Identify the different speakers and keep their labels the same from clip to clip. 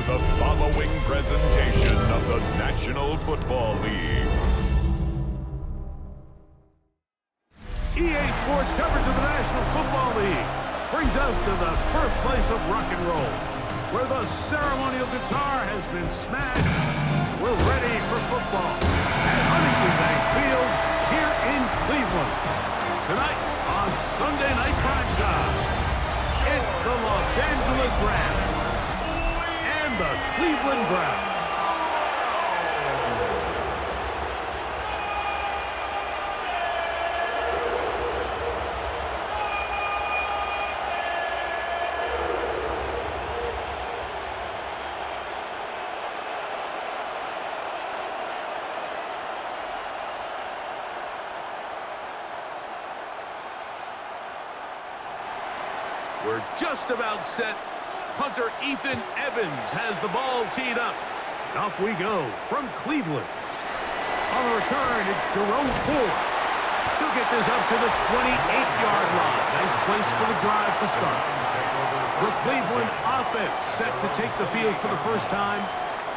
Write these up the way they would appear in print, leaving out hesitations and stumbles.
Speaker 1: the following presentation of the National Football League.
Speaker 2: EA Sports coverage of the National Football League brings us to the birthplace of rock and roll, where the ceremonial guitar has been smashed. We're ready for football at Huntington Bank Field here in Cleveland. Tonight on Sunday Night Primetime, it's the Los Angeles Rams and the Cleveland Browns. We're just about set. Punter Ethan Evans has the ball teed up. And off we go from Cleveland. On the return, it's Jerome Ford. He'll get this up to the 28-yard line. Nice place for the drive to start. The Cleveland offense set to take the field for the first time.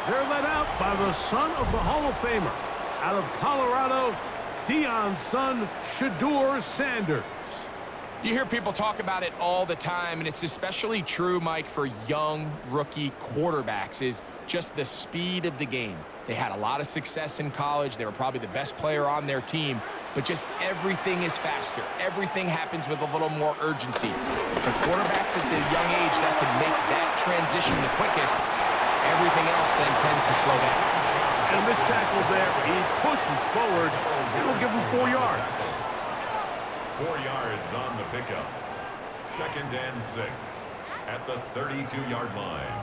Speaker 2: They're led out by the son of the Hall of Famer. Out of Colorado, Deion's son, Shedeur Sanders.
Speaker 3: You hear people talk about it all the time, and it's especially true, Mike, for young rookie quarterbacks, is just the speed of the game. They had a lot of success in college. They were probably the best player on their team, but just everything is faster. Everything happens with a little more urgency. The quarterbacks at the young age that can make that transition the quickest, everything else then tends to slow down.
Speaker 2: And a missed tackle there. He pushes forward. It'll give him 4 yards.
Speaker 1: 4 yards on the pickup. 2nd and 6 at the 32-yard line.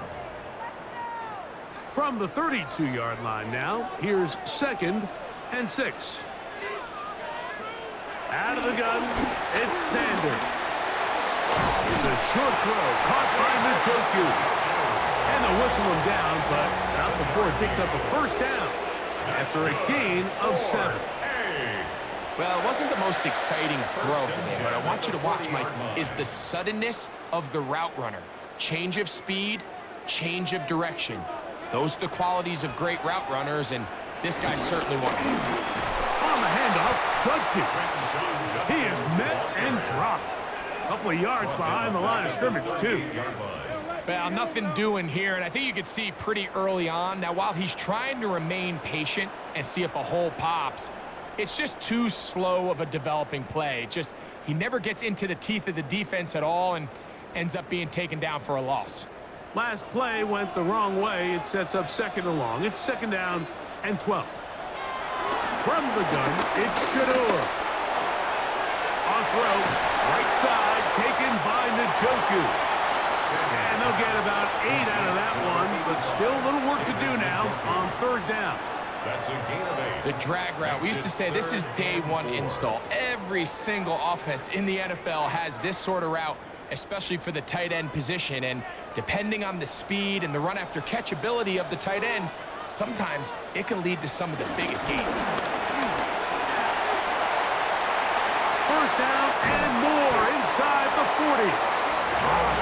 Speaker 2: From the 32-yard line now, here's 2nd and 6. Out of the gun, it's Sanders. It's a short throw, caught by Njoku. And they'll whistle him down, but not before it picks up a first down after a gain of 7.
Speaker 3: Well, it wasn't the most exciting throw of the day, but I want you to watch, Mike, is the suddenness of the route runner. Change of speed, change of direction. Those are the qualities of great route runners, and this guy certainly one of them.
Speaker 2: On the handoff, Judkins. He is met and dropped. A couple of yards behind the line of scrimmage, too.
Speaker 3: Well, nothing doing here, and I think you could see pretty early on. Now, while he's trying to remain patient and see if a hole pops, it's just too slow of a developing play. He never gets into the teeth of the defense at all and ends up being taken down for a loss.
Speaker 2: Last play went the wrong way. It sets up 2nd and long. It's 2nd down and 12. From the gun, it's Shedeur. On throw, right side, taken by Njoku. And they'll get about 8 out of that one, but still a little work to do now on 3rd down.
Speaker 1: That's a gain of 8.
Speaker 3: The drag route. We used to say this is day one install. Every single offense in the NFL has this sort of route, especially for the tight end position. And depending on the speed and the run after catch ability of the tight end, sometimes it can lead to some of the biggest gains.
Speaker 2: First down and more inside the 40.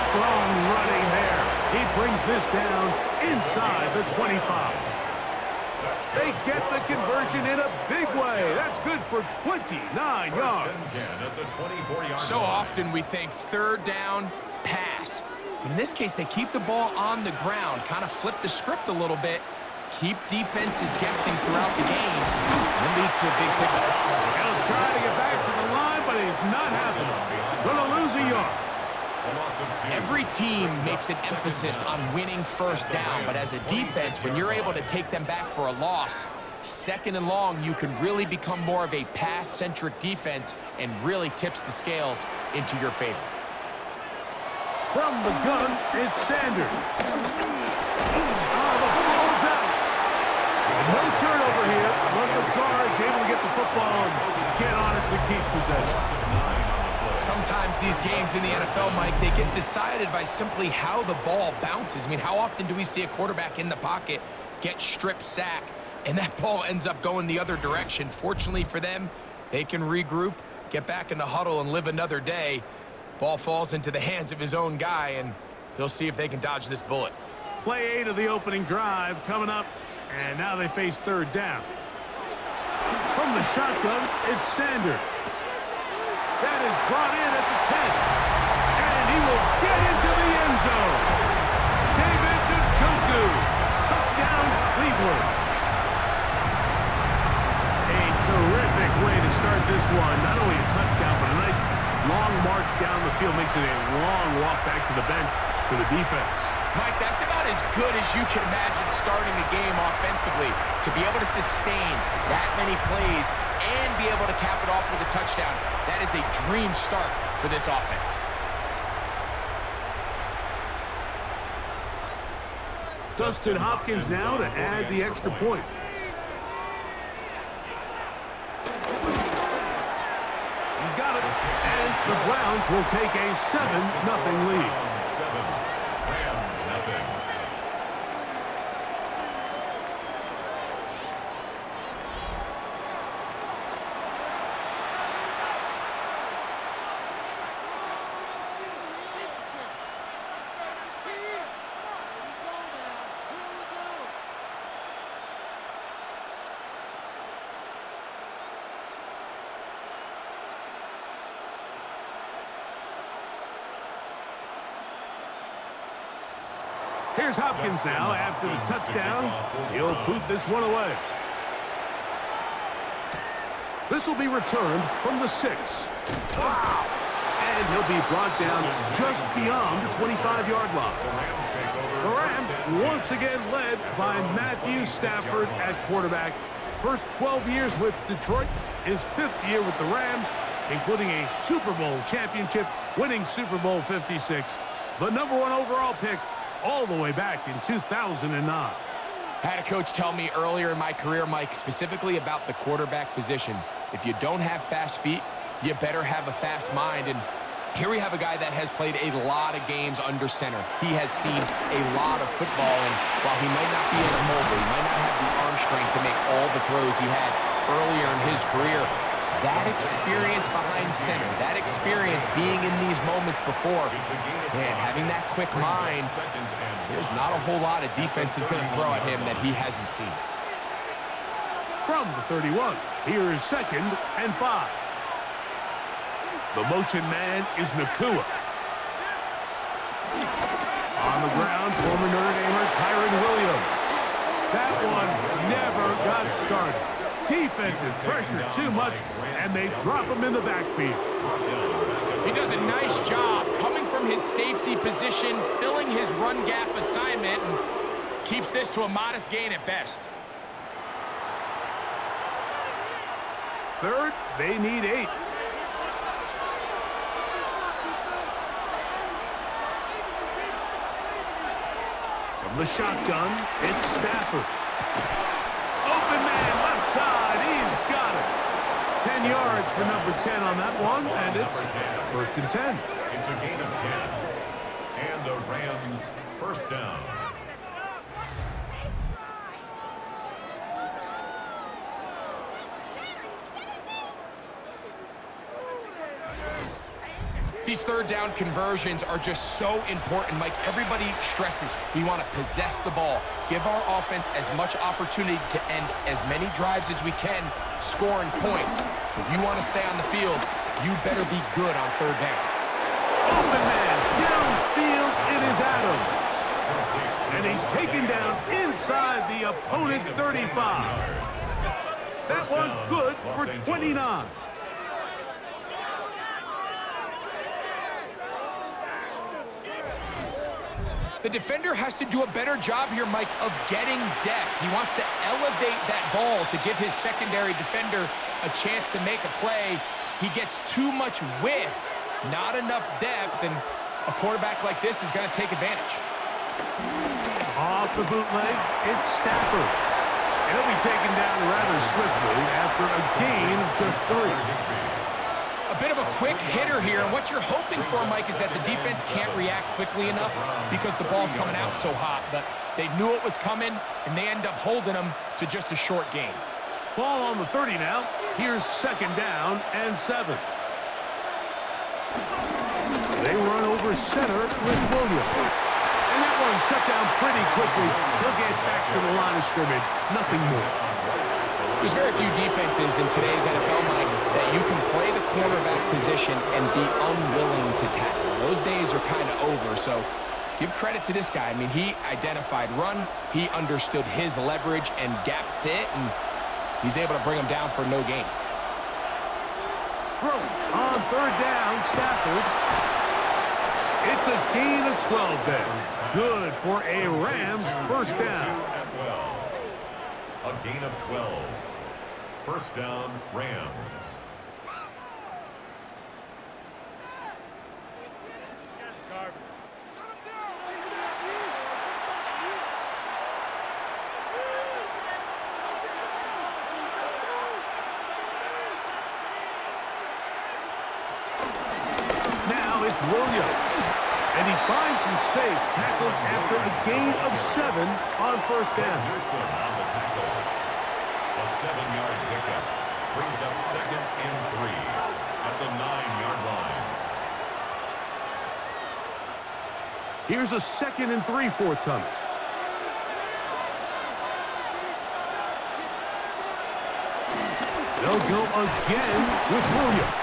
Speaker 2: Strong running there. He brings this down inside the 25. They get the conversion in a big way. That's good for 29 yards.
Speaker 3: So often we think 3rd down, pass. But in this case, they keep the ball on the ground, kind of flip the script a little bit, keep defenses guessing throughout the game, and it leads to a big pickup.
Speaker 2: He'll try to get back to the line, but he's not happening. Gonna lose a yard.
Speaker 3: Every team makes an emphasis on winning first down, but as a defense, when you're able to take them back for a loss, 2nd and long, you can really become more of a pass-centric defense and really tips the scales into your favor.
Speaker 2: From the gun, it's Sanders. The ball's out. No turnover here. One of the guards able to get the football and get on it to keep possession.
Speaker 3: Sometimes these games in the NFL, Mike, they get decided by simply how the ball bounces. I mean, how often do we see a quarterback in the pocket get strip sack, and that ball ends up going the other direction? Fortunately for them, they can regroup, get back in the huddle, and live another day. Ball falls into the hands of his own guy, and they'll see if they can dodge this bullet.
Speaker 2: Play 8 of the opening drive coming up, and now they face third down. From the shotgun, it's Sanders. That is brought in at the 10. And he will get into the end zone. David Njoku. Touchdown, Cleveland. A terrific way to start this one. Not only a touchdown, but a nice long march down the field. Makes it a long walk back to the bench for the defense.
Speaker 3: Mike, that's about as good as you can imagine starting a game offensively. To be able to sustain that many plays and be able to cap it off with a touchdown, that is a dream start for this offense.
Speaker 2: Dustin Hopkins now to add the extra point. He's got it. And the Browns will take a 7-0 lead.
Speaker 1: 7, Rams nothing.
Speaker 2: Here's Hopkins now after the touchdown. He'll boot this one away. This will be returned from the 6. And he'll be brought down just beyond the 25-yard line. The Rams once again led by Matthew Stafford at quarterback. First 12 years with Detroit, his 5th year with the Rams, including a Super Bowl championship, winning Super Bowl 56. The #1 overall pick all the way back in 2009.
Speaker 3: I had a coach tell me earlier in my career, Mike, specifically about the quarterback position. If you don't have fast feet, you better have a fast mind. And here we have a guy that has played a lot of games under center. He has seen a lot of football, and while he might not be as mobile, he might not have the arm strength to make all the throws he had earlier in his career, that experience behind center, that experience being in these moments before, man, having that quick mind, there's not a whole lot of defense is going to throw at him that he hasn't seen.
Speaker 2: From the 31, here is 2nd and 5. The motion man is Nakua. On the ground, former Notre Damer Kyron Williams. That one never got started. Defense is pressured too much, and they drop him in the backfield.
Speaker 3: He does a nice job coming from his safety position, filling his run gap assignment, and keeps this to a modest gain at best.
Speaker 2: Third, they need 8. From the shotgun, it's Stafford. Open man, left side, he's got it. 10 yards for number 10 on that one, and it's 1st and 10.
Speaker 1: It's a gain of 10. And the Rams first down.
Speaker 3: These third down conversions are just so important, Mike. Everybody stresses we want to possess the ball, give our offense as much opportunity to end as many drives as we can, scoring points. So if you want to stay on the field, you better be good on third down.
Speaker 2: Open man, downfield, it is Adams. And he's taken down inside the opponent's 35. That one good for 29.
Speaker 3: The defender has to do a better job here, Mike, of getting depth. He wants to elevate that ball to give his secondary defender a chance to make a play. He gets too much width, not enough depth, and a quarterback like this is going to take advantage.
Speaker 2: Off the bootleg, it's Stafford. He'll be taken down rather swiftly after a gain of just 3.
Speaker 3: A bit of a quick hitter here, and what you're hoping for, Mike, is that the defense can't react quickly enough because the ball's coming out so hot, but they knew it was coming, and they end up holding them to just a short gain.
Speaker 2: Ball on the 30 now. Here's 2nd down and 7. They run over center with Williams. And And that one shut down pretty quickly. He'll get back to the line of scrimmage. Nothing more.
Speaker 3: There's very few defenses in today's NFL, Mike, that you can play the cornerback position and be unwilling to tackle. Those days are kind of over, so give credit to this guy. I mean, he identified run, he understood his leverage and gap fit, and he's able to bring him down for no gain.
Speaker 2: Throw on third down, Stafford. It's a gain of 12 there. Good for a Rams first down.
Speaker 1: A gain of 12. First down, Rams.
Speaker 2: Now it's Williams. And he finds some space, tackled after a gain of 7 on first down.
Speaker 1: On the tackle. A 7-yard pickup brings up 2nd and 3 at the 9-yard line.
Speaker 2: Here's a 2nd and 3 forthcoming. They'll go again with Williams.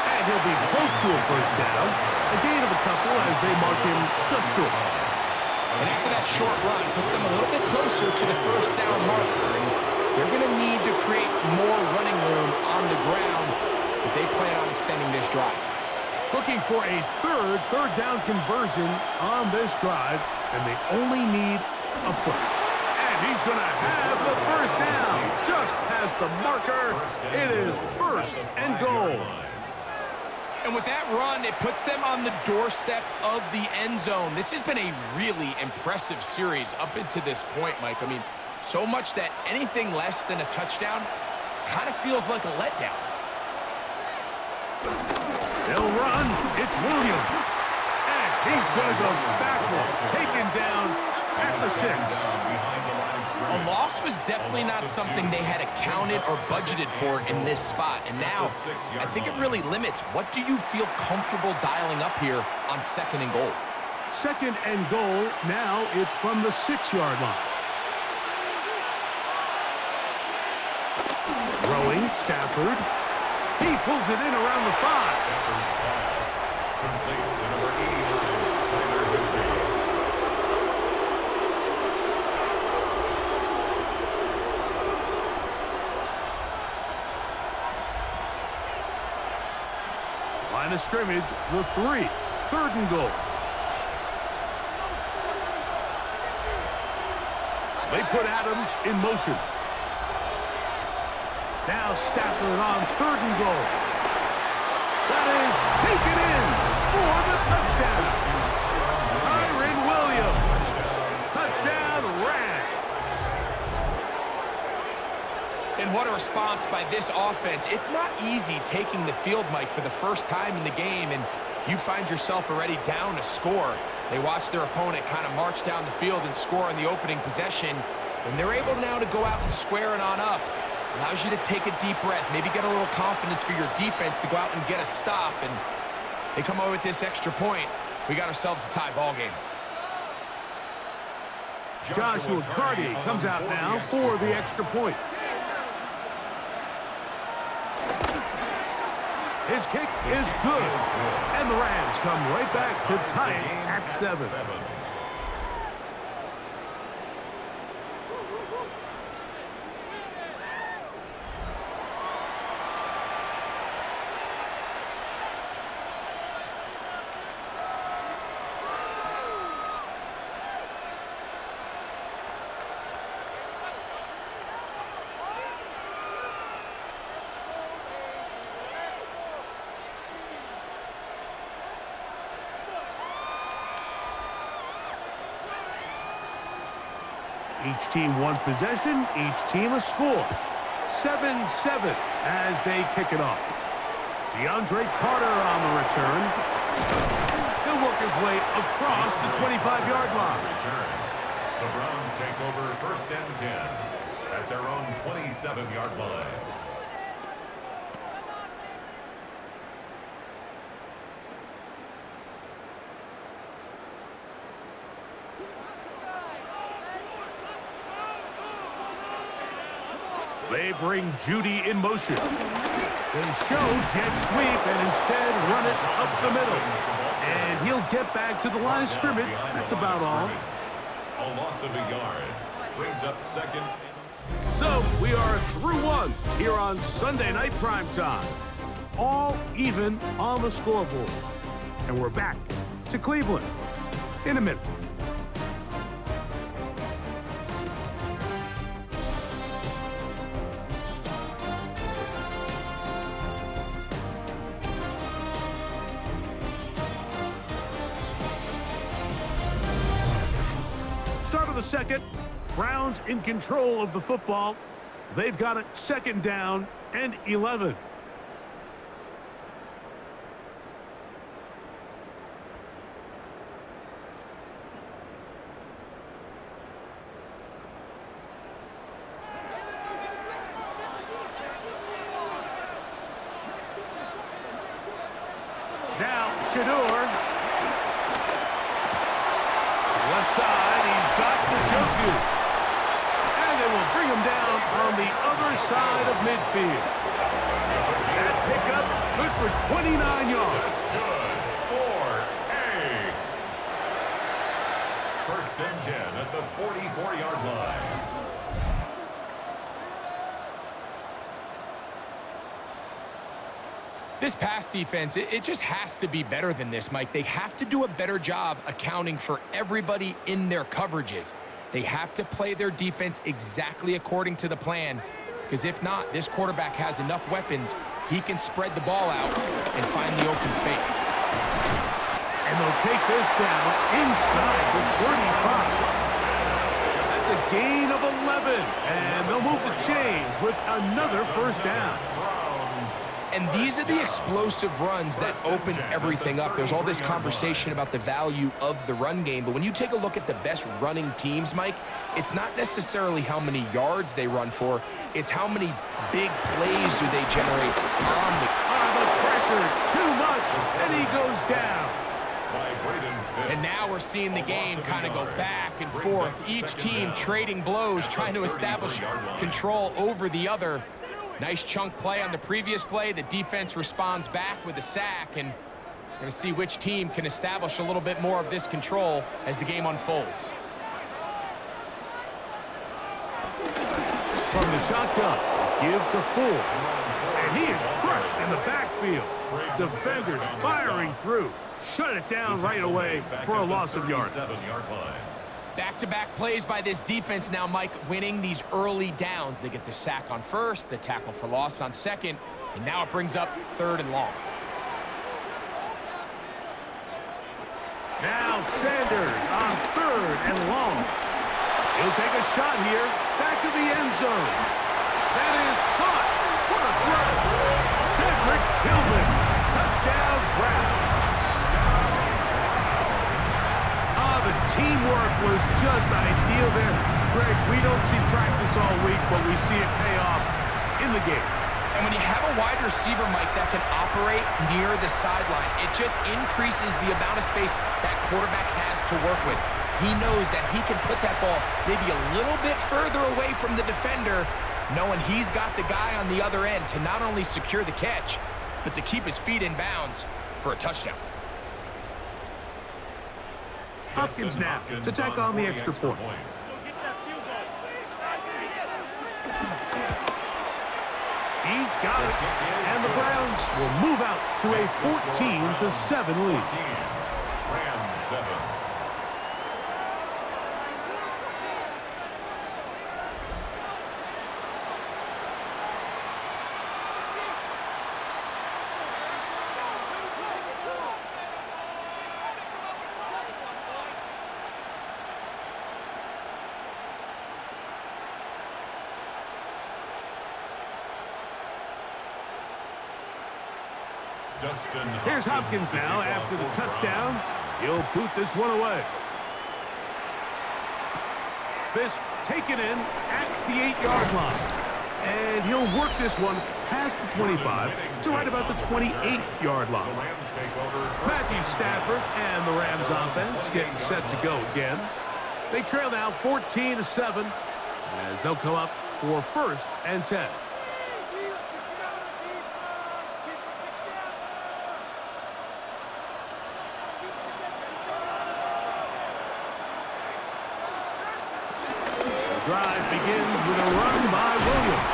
Speaker 2: And he'll be close to a first down. A gain of a couple as they mark him just short.
Speaker 3: And after that short run, puts them a little bit closer to the first down marker. And they're going to need to create more running room on the ground if they plan on extending this drive.
Speaker 2: Looking for a third down conversion on this drive, and they only need a foot. And he's going to have the first down. Just past the marker, it is 1st and goal.
Speaker 3: And with that run, it puts them on the doorstep of the end zone. This has been a really impressive series up into this point, Mike. I mean, so much that anything less than a touchdown kind of feels like a letdown.
Speaker 2: They'll run. It's Williams. And he's going to go backward, taken down at the 6.
Speaker 3: A loss was definitely not something they had accounted or budgeted for in this spot. And now, I think it really limits. What do you feel comfortable dialing up here on 2nd and goal?
Speaker 2: 2nd and goal. Now it's from the 6-yard line. Throwing, Stafford. He pulls it in around the 5.
Speaker 1: Stafford's pass complete to number 89, Tyler Higbee.
Speaker 2: Line of scrimmage, the 3. 3rd and goal. They put Adams in motion. Now Stafford on 3rd and goal. That is taken in for the touchdown. Kyren Williams. Touchdown, Rams.
Speaker 3: And what a response by this offense. It's not easy taking the field, Mike, for the first time in the game, and you find yourself already down a score. They watch their opponent kind of march down the field and score on the opening possession, and they're able now to go out and square it on up. Allows you to take a deep breath, maybe get a little confidence for your defense to go out and get a stop, and they come away with this extra point. We got ourselves a tie ball game.
Speaker 2: Joshua Carty comes out now for the extra point. His kick is good, and the Rams come right back to tie it at 7. Each team one possession, each team a score. 7-7 as they kick it off. DeAndre Carter on the return. He'll work his way across the 25-yard line.
Speaker 1: Return. The Browns take over 1st and 10 at their own 27-yard line.
Speaker 2: They bring Judy in motion. They show jet sweep and instead run it up the middle. And he'll get back to the line of scrimmage. That's about all.
Speaker 1: A loss of a yard. Brings up second.
Speaker 2: So we are through one here on Sunday Night Primetime. All even on the scoreboard. And we're back to Cleveland in a minute. Start of the second. Browns in control of the football. They've got it second down and 11. Now, Shador. Left side, he's got Njoku. And they will bring him down on the other side of midfield. That pickup, good for 29 yards.
Speaker 1: That's good for a first and 10 at the 44-yard line.
Speaker 3: This pass defense, it just has to be better than this, Mike. They have to do a better job accounting for everybody in their coverages. They have to play their defense exactly according to the plan, because if not, this quarterback has enough weapons. He can spread the ball out and find the open space.
Speaker 2: And they'll take this down inside the 35. That's a gain of 11. And they'll move the chains with another first down.
Speaker 3: And these are the explosive runs that open everything up. There's all this conversation about the value of the run game, but when you take a look at the best running teams, Mike, it's not necessarily how many yards they run for, it's how many big plays do they generate on
Speaker 2: the pressure, too much, and he goes down.
Speaker 3: And now we're seeing the game kind of go back and forth. Each team trading blows, trying to establish control over the other. Nice chunk play on the previous play. The defense responds back with a sack, and we're going to see which team can establish a little bit more of this control as the game unfolds.
Speaker 2: From the shotgun, give to Ford. And he is crushed in the backfield. Defenders firing through. Shut it down right away for a loss of yards.
Speaker 3: Back-to-back plays by this defense now, Mike, winning these early downs. They get the sack on first, the tackle for loss on second, and now it brings up third and long.
Speaker 2: Now Sanders on third and long. He'll take a shot here, back to the end zone. That is caught. What a throw. Cedric Tillman, touchdown Browns. The teamwork was just ideal there. Greg, we don't see practice all week, but we see it pay off in the game.
Speaker 3: And when you have a wide receiver, Mike, that can operate near the sideline, it just increases the amount of space that quarterback has to work with. He knows that he can put that ball maybe a little bit further away from the defender, knowing he's got the guy on the other end to not only secure the catch, but to keep his feet in bounds for a touchdown.
Speaker 2: Hopkins now to tack on the extra point. He's got it. And the Browns will move out to a 14-7 lead.
Speaker 1: Rams 7.
Speaker 2: Here's Hopkins now after the touchdowns. He'll boot this one away. This taken in at the 8-yard line. And he'll work this one past the 25 to right about the 28-yard line. Matthew Stafford and the Rams offense getting set to go again. They trail now 14-7 as they'll come up for 1st and 10. The drive begins with a run by Williams.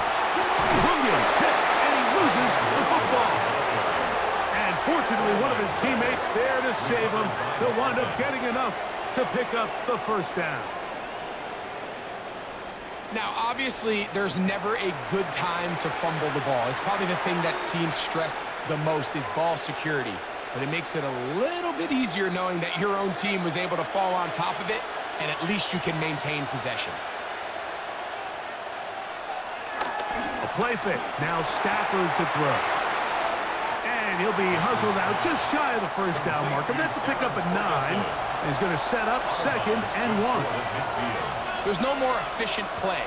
Speaker 2: Williams hit, and he loses the football. And fortunately, one of his teammates there to save him. He'll wind up getting enough to pick up the 1st down.
Speaker 3: Now, obviously, there's never a good time to fumble the ball. It's probably the thing that teams stress the most is ball security. But it makes it a little bit easier knowing that your own team was able to fall on top of it, and at least you can maintain possession.
Speaker 2: A play fake. Now Stafford to throw. And he'll be hustled out just shy of the 1st down marker. That's a pickup at 9. And he's going to set up 2nd and 1.
Speaker 3: There's no more efficient play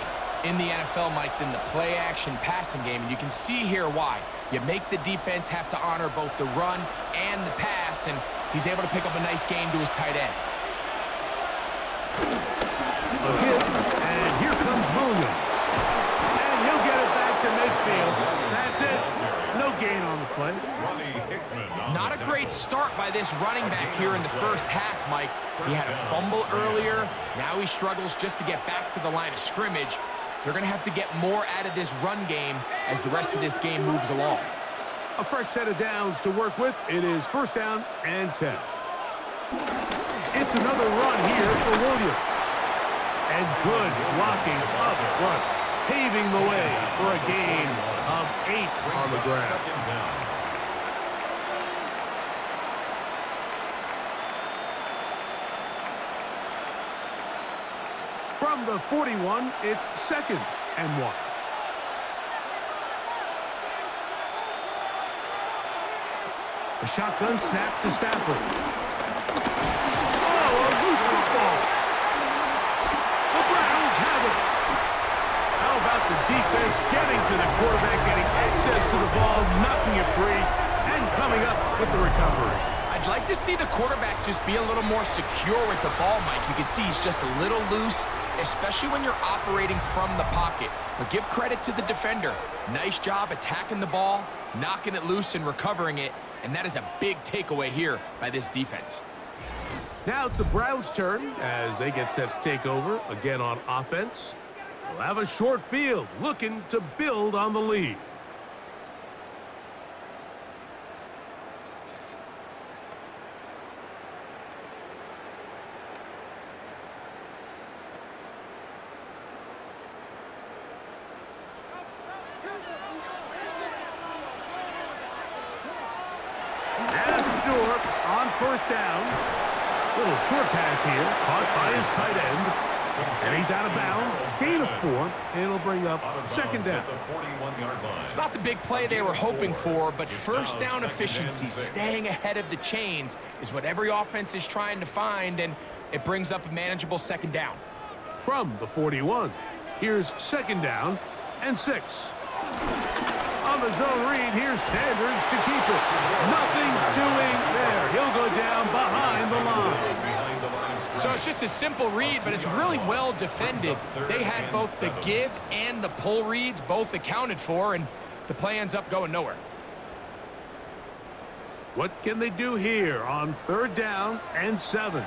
Speaker 3: in the NFL, Mike, than the play-action passing game. And you can see here why. You make the defense have to honor both the run and the pass, and he's able to pick up a nice gain to his tight end.
Speaker 2: A hit, and here comes Williams. And he'll get it back to midfield. That's it. No gain on the play.
Speaker 3: Not a great start by this running back here in the 1st half, Mike. He had a fumble earlier. Now he struggles just to get back to the line of scrimmage. They're going to have to get more out of this run game as the rest of this game moves along.
Speaker 2: A fresh set of downs to work with. It is 1st down and 10. It's another run here for Williams. And good blocking up front, paving the way for a gain of 8 on the ground. From the 41, it's 2nd and 1. A shotgun snap to Stafford. Oh, a loose football. The Browns have it. How about the defense getting to the quarterback, getting access to the ball, knocking it free, and coming up with the recovery?
Speaker 3: I'd like to see the quarterback just be a little more secure with the ball, Mike. You can see he's just a little loose, especially when you're operating from the pocket. But give credit to the defender. Nice job attacking the ball, knocking it loose and recovering it, and that is a big takeaway here by this defense.
Speaker 2: Now it's the Browns' turn as they get set to take over again on offense. They'll have a short field looking to build on the lead. On 1st down. Little short pass here, caught by his tight end. And he's out of bounds. Gain of 4. It'll bring up 2nd down.
Speaker 3: It's not the big play they were hoping for, but 1st down efficiency, staying ahead of the chains, is what every offense is trying to find, and it brings up a manageable 2nd down.
Speaker 2: From the 41, here's 2nd down and 6. On the zone read, here's Sanders to keep it. Nothing doing there. He'll go down behind the line.
Speaker 3: So it's just a simple read, but it's really well defended. They had both the give and the pull reads both accounted for, and the play ends up going nowhere.
Speaker 2: What can they do here on 3rd down and 7?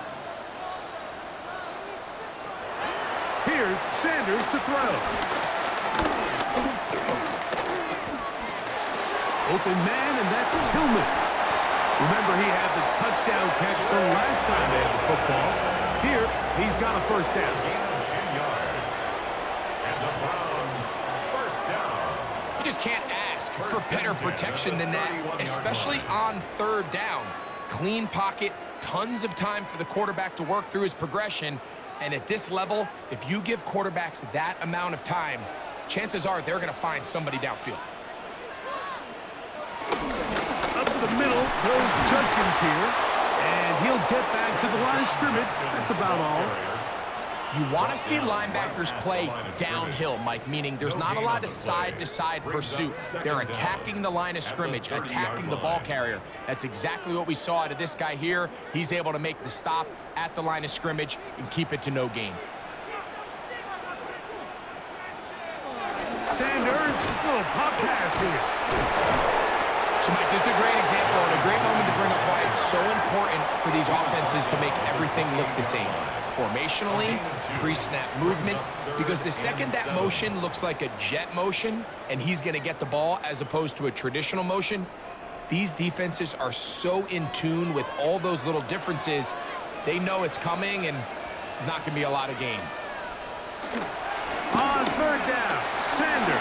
Speaker 2: Here's Sanders to throw. Open man, and that's Tillman. Remember, he had the touchdown catch the last time they had the football. Here, he's got a 1st down.
Speaker 1: Gain of 10 yards. And the Browns, 1st down.
Speaker 3: You just can't ask for better protection than that, especially on 3rd down. Clean pocket, tons of time for the quarterback to work through his progression. And at this level, if you give quarterbacks that amount of time, chances are they're going to find somebody downfield.
Speaker 2: Up the middle goes Judkins here, and he'll get back to the line of scrimmage. That's about all.
Speaker 3: You want to see linebackers play downhill, Mike, meaning there's not a lot of side-to-side pursuit. They're attacking the line of scrimmage, attacking the ball carrier. That's exactly what we saw out of this guy here. He's able to make the stop at the line of scrimmage and keep it to no gain.
Speaker 2: Little pop pass here.
Speaker 3: So, Mike, this is a great example and a great moment to bring up why it's so important for these offenses to make everything look the same. Formationally, pre-snap movement, because the second that motion looks like a jet motion and he's going to get the ball as opposed to a traditional motion, these defenses are so in tune with all those little differences. They know it's coming and there's not going to be a lot of gain.
Speaker 2: On third down, Sanders.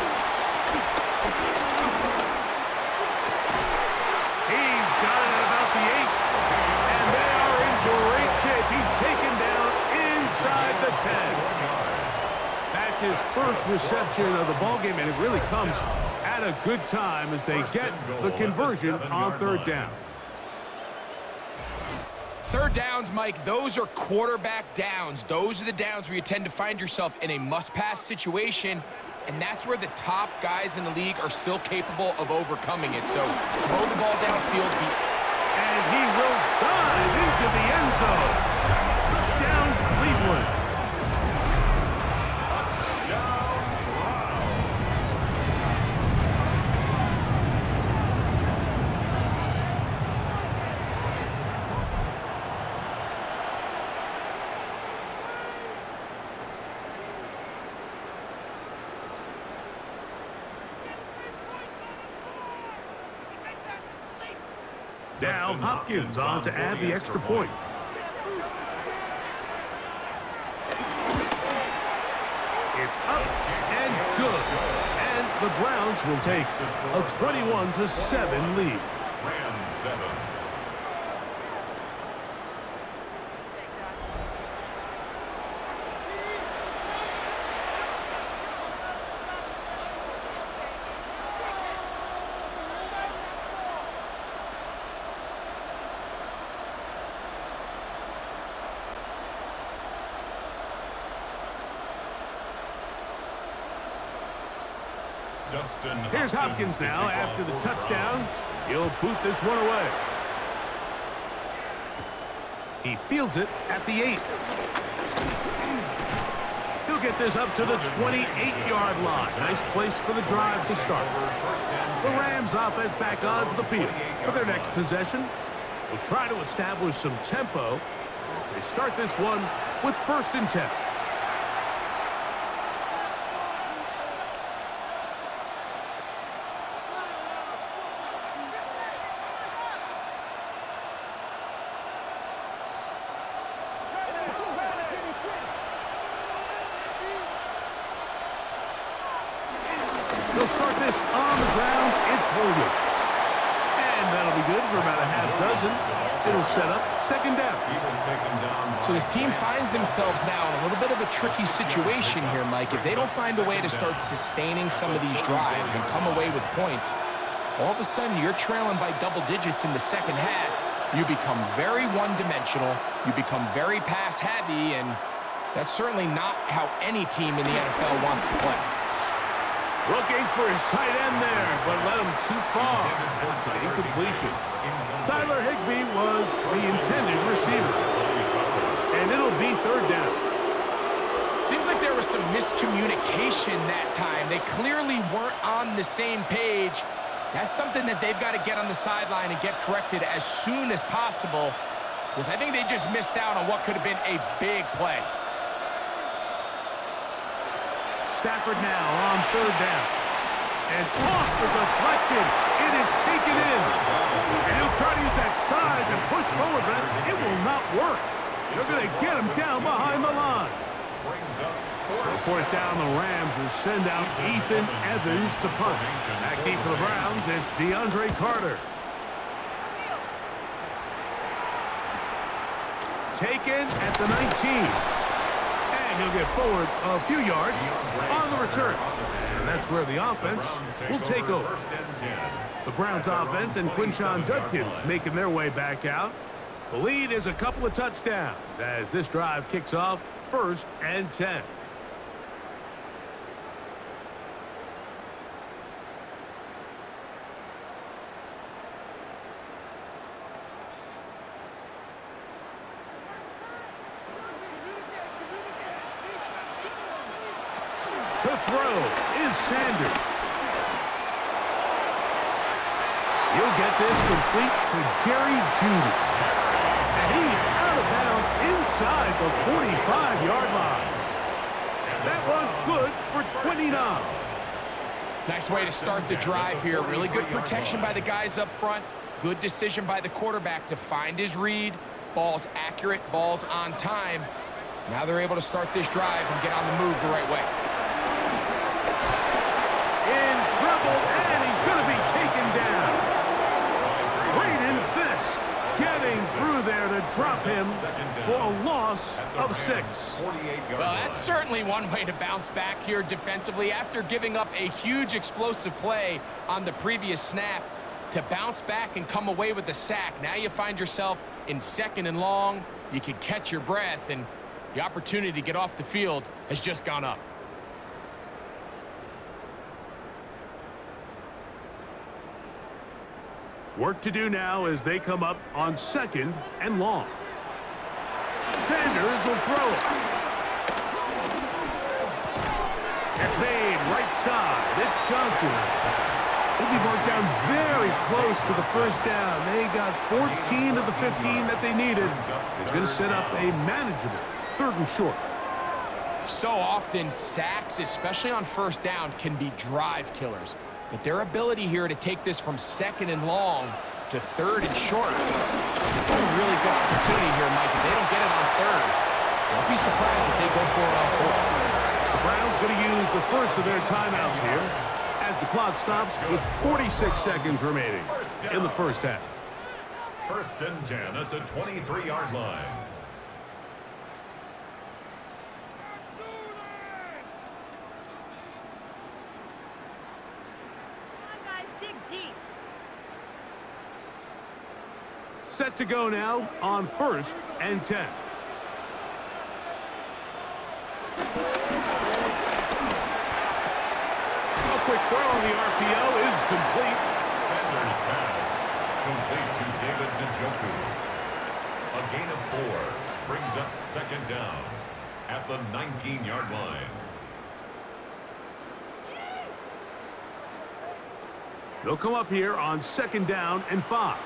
Speaker 2: He's got it at about the 8. And they are in great shape. He's taken down inside the 10. That's his first reception of the ballgame, and it really comes at a good time as they get the conversion on third down.
Speaker 3: Third downs, Mike, those are quarterback downs. Those are the downs where you tend to find yourself in a must-pass situation, and that's where the top guys in the league are still capable of overcoming it. So throw the ball downfield.
Speaker 2: And he will dive into the end zone. Touchdown, Cleveland. Now Hopkins on to add the extra point. It's up and good. And the Browns will take a 21-7 lead.
Speaker 1: Rams 7.
Speaker 2: Here's Hopkins now after the touchdowns. He'll boot this one away. He fields it at the 8. He'll get this up to the 28-yard line. Nice place for the drive to start. The Rams offense back onto the field for their next possession. We'll try to establish some tempo as they start this one with 1st and 10. They'll start this on the ground. It's Williams. And that'll be good for about a half dozen. It'll set up 2nd down.
Speaker 3: So this team finds themselves now in a little bit of a tricky situation here, Mike. If they don't find a way to start sustaining some of these drives and come away with points, all of a sudden you're trailing by double digits in the second half. You become very one-dimensional. You become very pass-heavy, and that's certainly not how any team in the NFL wants to play.
Speaker 2: Looking for his tight end there, but led him too far. That's an incompletion. Tyler Higbee was the intended receiver. And it'll be 3rd down.
Speaker 3: Seems like there was some miscommunication that time. They clearly weren't on the same page. That's something that they've got to get on the sideline and get corrected as soon as possible, because I think they just missed out on what could have been a big play.
Speaker 2: Stafford now on 3rd down. And off the deflection. It is taken in. And he'll try to use that size and push forward, but it will not work. They're going to get him down behind the line. So 4th down, the Rams will send out Ethan Evans to punt. Back deep for the Browns, it's DeAndre Carter. Taken at the 19. He'll get forward a few yards on the return. And that's where the offense will take over. The Browns offense and Quinshon Judkins making their way back out. The lead is a couple of touchdowns as this drive kicks off 1st and 10. To throw is Sanders. get this complete to Jerry Judy. And he's out of bounds inside the 45-yard line. That one good for 29.
Speaker 3: Nice way to start the drive here. Really good protection by the guys up front. Good decision by the quarterback to find his read. Ball's accurate, ball's on time. Now they're able to start this drive and get on the move the right way.
Speaker 2: In trouble, and he's going to be taken down. Braden Fisk getting through there to drop him for a loss of 6.
Speaker 3: Well, that's certainly one way to bounce back here defensively after giving up a huge explosive play on the previous snap. To bounce back and come away with the sack. Now you find yourself in 2nd and long. You can catch your breath, and the opportunity to get off the field has just gone up.
Speaker 2: Work to do now as they come up on 2nd and long. Sanders will throw it. It's made right side. It's Johnson. They'll be marked down very close to the first down. They got 14 of the 15 that they needed. It's going to set up a manageable 3rd and short.
Speaker 3: So often, sacks, especially on first down, can be drive killers. But their ability here to take this from 2nd and long to 3rd and short, a really good opportunity here, Mike. If they don't get it on 3rd, don't be surprised if they go for it on 4th.
Speaker 2: The Browns going to use the first of their timeouts here as the clock stops with 46 seconds remaining in the first half.
Speaker 1: 1st and 10 at the 23-yard line.
Speaker 2: Set to go now on 1st and 10. A quick throw on the RPO is complete.
Speaker 1: Sanders' pass complete to David Njoku. A gain of 4 brings up 2nd down at the 19-yard line.
Speaker 2: They'll come up here on 2nd down and 5.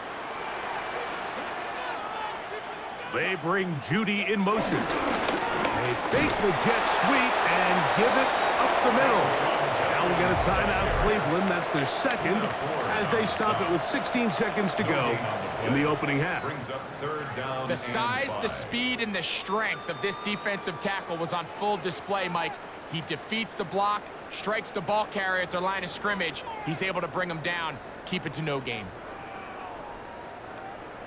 Speaker 2: They bring Judy in motion. They fake the jet sweep and give it up the middle. Now we get a timeout, Cleveland. That's their 2nd as they stop it with 16 seconds to go in the opening half.
Speaker 3: The size, the speed, and the strength of this defensive tackle was on full display, Mike. He defeats the block, strikes the ball carrier at their line of scrimmage. He's able to bring them down, keep it to no gain.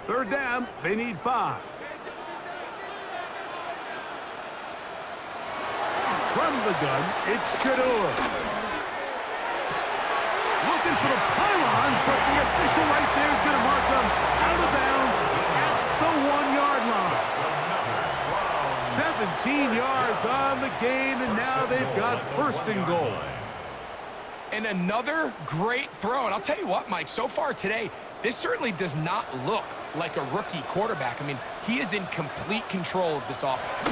Speaker 2: 3rd down, they need 5. From the gun, it's Shador. Looking for the pylon, but the official right there is going to mark them out of bounds at the 1-yard line. 17 yards on the gain, and now they've got 1st and goal.
Speaker 3: And another great throw. And I'll tell you what, Mike, so far today, this certainly does not look like a rookie quarterback. I mean, he is in complete control of this offense.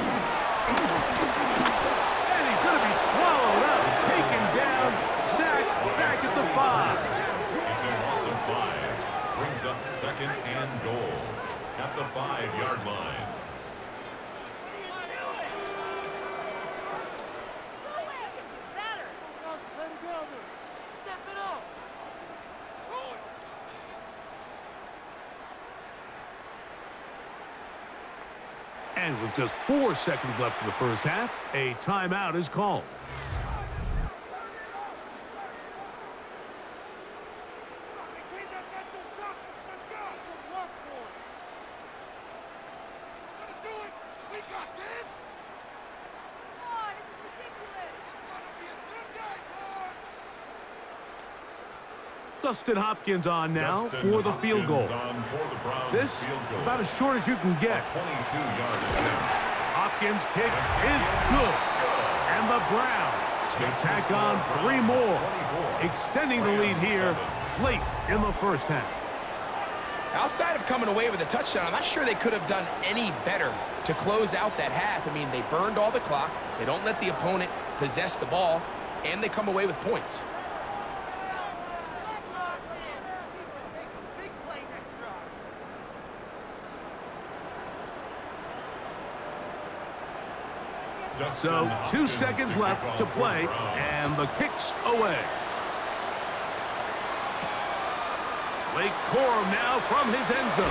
Speaker 2: Swallowed up, taken down, sacked, back at the 5.
Speaker 1: It's a loss of 5. Brings up 2nd and goal at the 5-yard line.
Speaker 2: And with just 4 seconds left in the first half, a timeout is called. Dustin Hopkins on now for the field goal. This about as short as you can get. Hopkins' kick is good. And the Browns can tack on 3 more, extending the lead here late in the first half.
Speaker 3: Outside of coming away with a touchdown, I'm not sure they could have done any better to close out that half. I mean, they burned all the clock. They don't let the opponent possess the ball, and they come away with points.
Speaker 2: So 2 seconds left to play, and the kick's away. Lake Corum now from his end zone.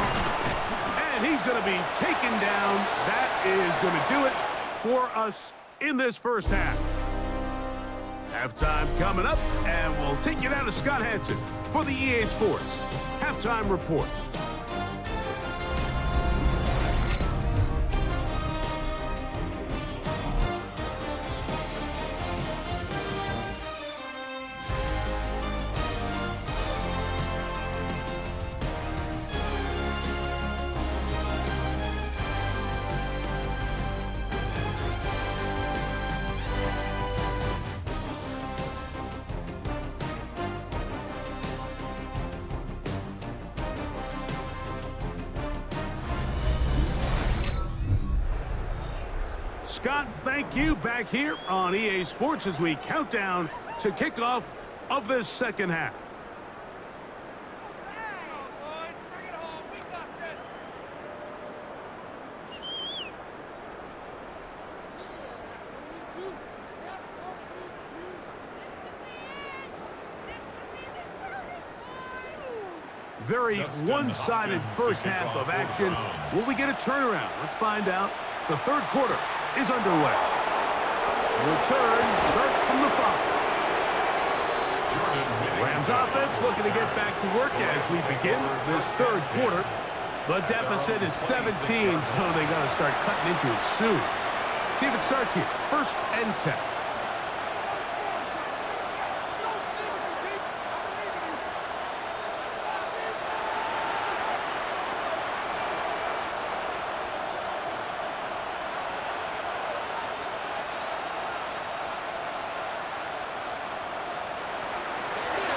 Speaker 2: And he's going to be taken down. That is going to do it for us in this first half. Halftime coming up, and we'll take you down to Scott Hansen for the EA Sports Halftime Report. Scott, thank you. Back here on EA Sports as we count down to kickoff of this second half. Very one-sided first half of action. Will we get a turnaround? Let's find out. The third quarter is underway. Return starts from the 5. Rams offense looking to get back to work as we begin this third quarter. The deficit is 17, so they got to start cutting into it soon. See if it starts here. 1st and 10.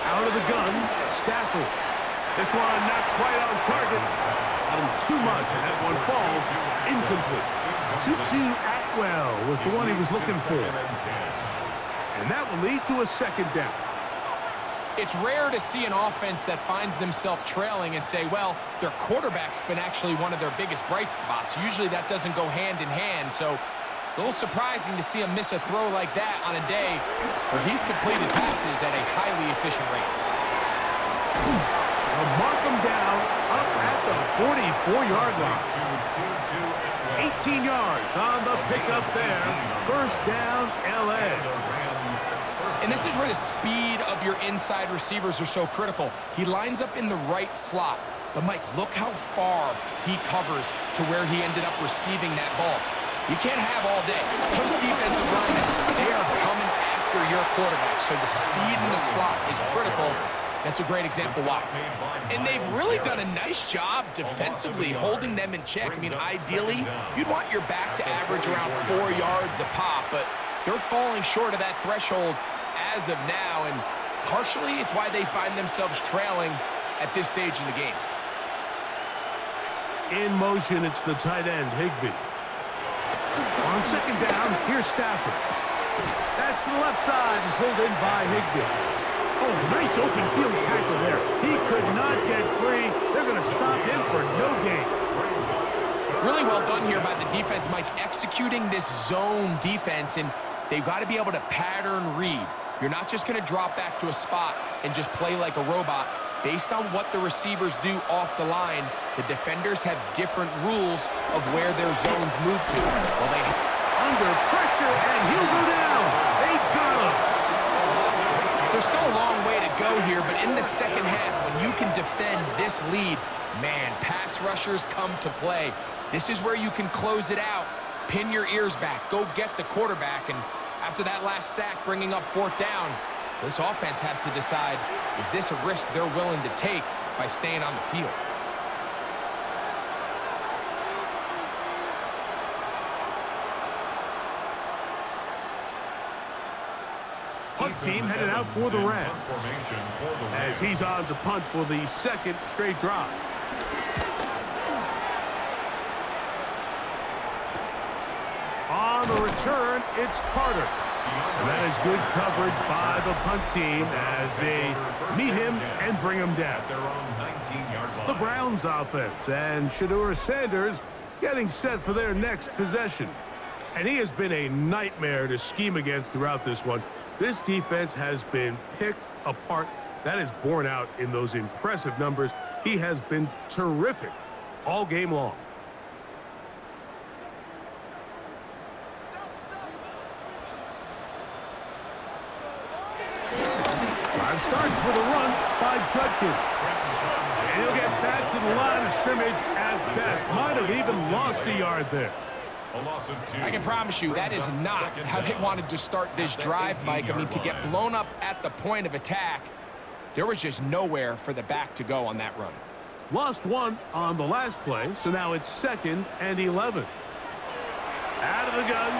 Speaker 2: Out of the gun, Stafford. This one not quite on target. Got him too much, and that one falls incomplete. Tutu Atwell was the one he was looking for. And that will lead to a second down.
Speaker 3: It's rare to see an offense that finds themselves trailing and say, well, their quarterback's been actually one of their biggest bright spots. Usually that doesn't go hand in hand, so it's a little surprising to see him miss a throw like that on a day where he's completed passes at a highly efficient rate.
Speaker 2: They'll mark him down up at the 44-yard line. 18 yards on the pickup there. First down, L.A.
Speaker 3: And this is where the speed of your inside receivers are so critical. He lines up in the right slot. But, Mike, look how far he covers to where he ended up receiving that ball. You can't have all day. Those defensive linemen, they are coming after your quarterback. So the speed in the slot is critical. That's a great example why. And they've really done a nice job defensively holding them in check. I mean, ideally, you'd want your back to average around 4 yards a pop, but they're falling short of that threshold as of now, and partially it's why they find themselves trailing at this stage in the game.
Speaker 2: In motion, it's the tight end, Higbee. On second down, here's Stafford. That's to the left side and pulled in by Higbee. Oh, nice open field tackle there. He could not get free. They're going to stop him for no gain.
Speaker 3: Really well done here by the defense, Mike, executing this zone defense, and they've got to be able to pattern read. You're not just going to drop back to a spot and just play like a robot. Based on what the receivers do off the line, the defenders have different rules of where their zones move to. Well, they
Speaker 2: under pressure, and he'll go down. They got him.
Speaker 3: There's still a long way to go here, but in the second half, when you can defend this lead, man, pass rushers come to play. This is where you can close it out, pin your ears back, go get the quarterback, and after that last sack bringing up 4th down, this offense has to decide, is this a risk they're willing to take by staying on the field?
Speaker 2: Punt team headed out for the Rams as he's on to punt for the second straight drive. On the return, it's Carter. And that is good coverage by the punt team as they meet him and bring him down. The Browns offense and Shedeur Sanders getting set for their next possession. And he has been a nightmare to scheme against throughout this one. This defense has been picked apart. That is borne out in those impressive numbers. He has been terrific all game long. Drive starts with a run by Judkins. And he'll get back to the line of scrimmage at best. Might have even lost a yard there.
Speaker 1: A loss of 2.
Speaker 3: I can promise you that is not how they wanted to start this drive, Mike. I mean, to get blown up at the point of attack, there was just nowhere for the back to go on that run.
Speaker 2: Lost 1 on the last play, so now it's 2nd and 11. Out of the gun,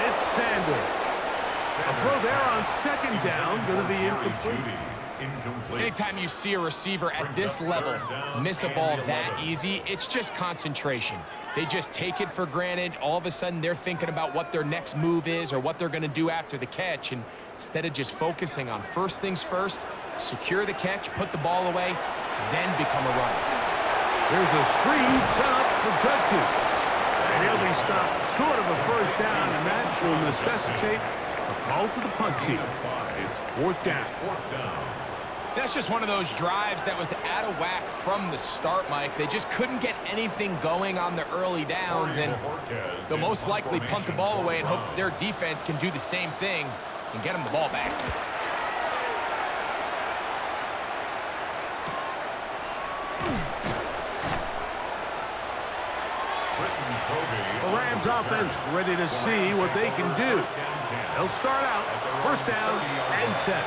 Speaker 2: it's Sanders. A throw there on 2nd down, going to be incomplete.
Speaker 3: Anytime you see a receiver at this level miss a ball that easy, it's just concentration. They just take it for granted. All of a sudden, they're thinking about what their next move is or what they're going to do after the catch. And instead of just focusing on first things first, secure the catch, put the ball away, then become a runner.
Speaker 2: There's a screen set up for Judkins. And he'll be stopped short of a first down, and that will necessitate a call to the punt team. It's 4th down.
Speaker 3: That's just one of those drives that was out of whack from the start, Mike. They just couldn't get anything going on the early downs, and they'll most likely punt the ball away and hope that their defense can do the same thing and get them the ball back.
Speaker 2: The Rams offense ready to see what they can do. They'll start out 1st down and 10.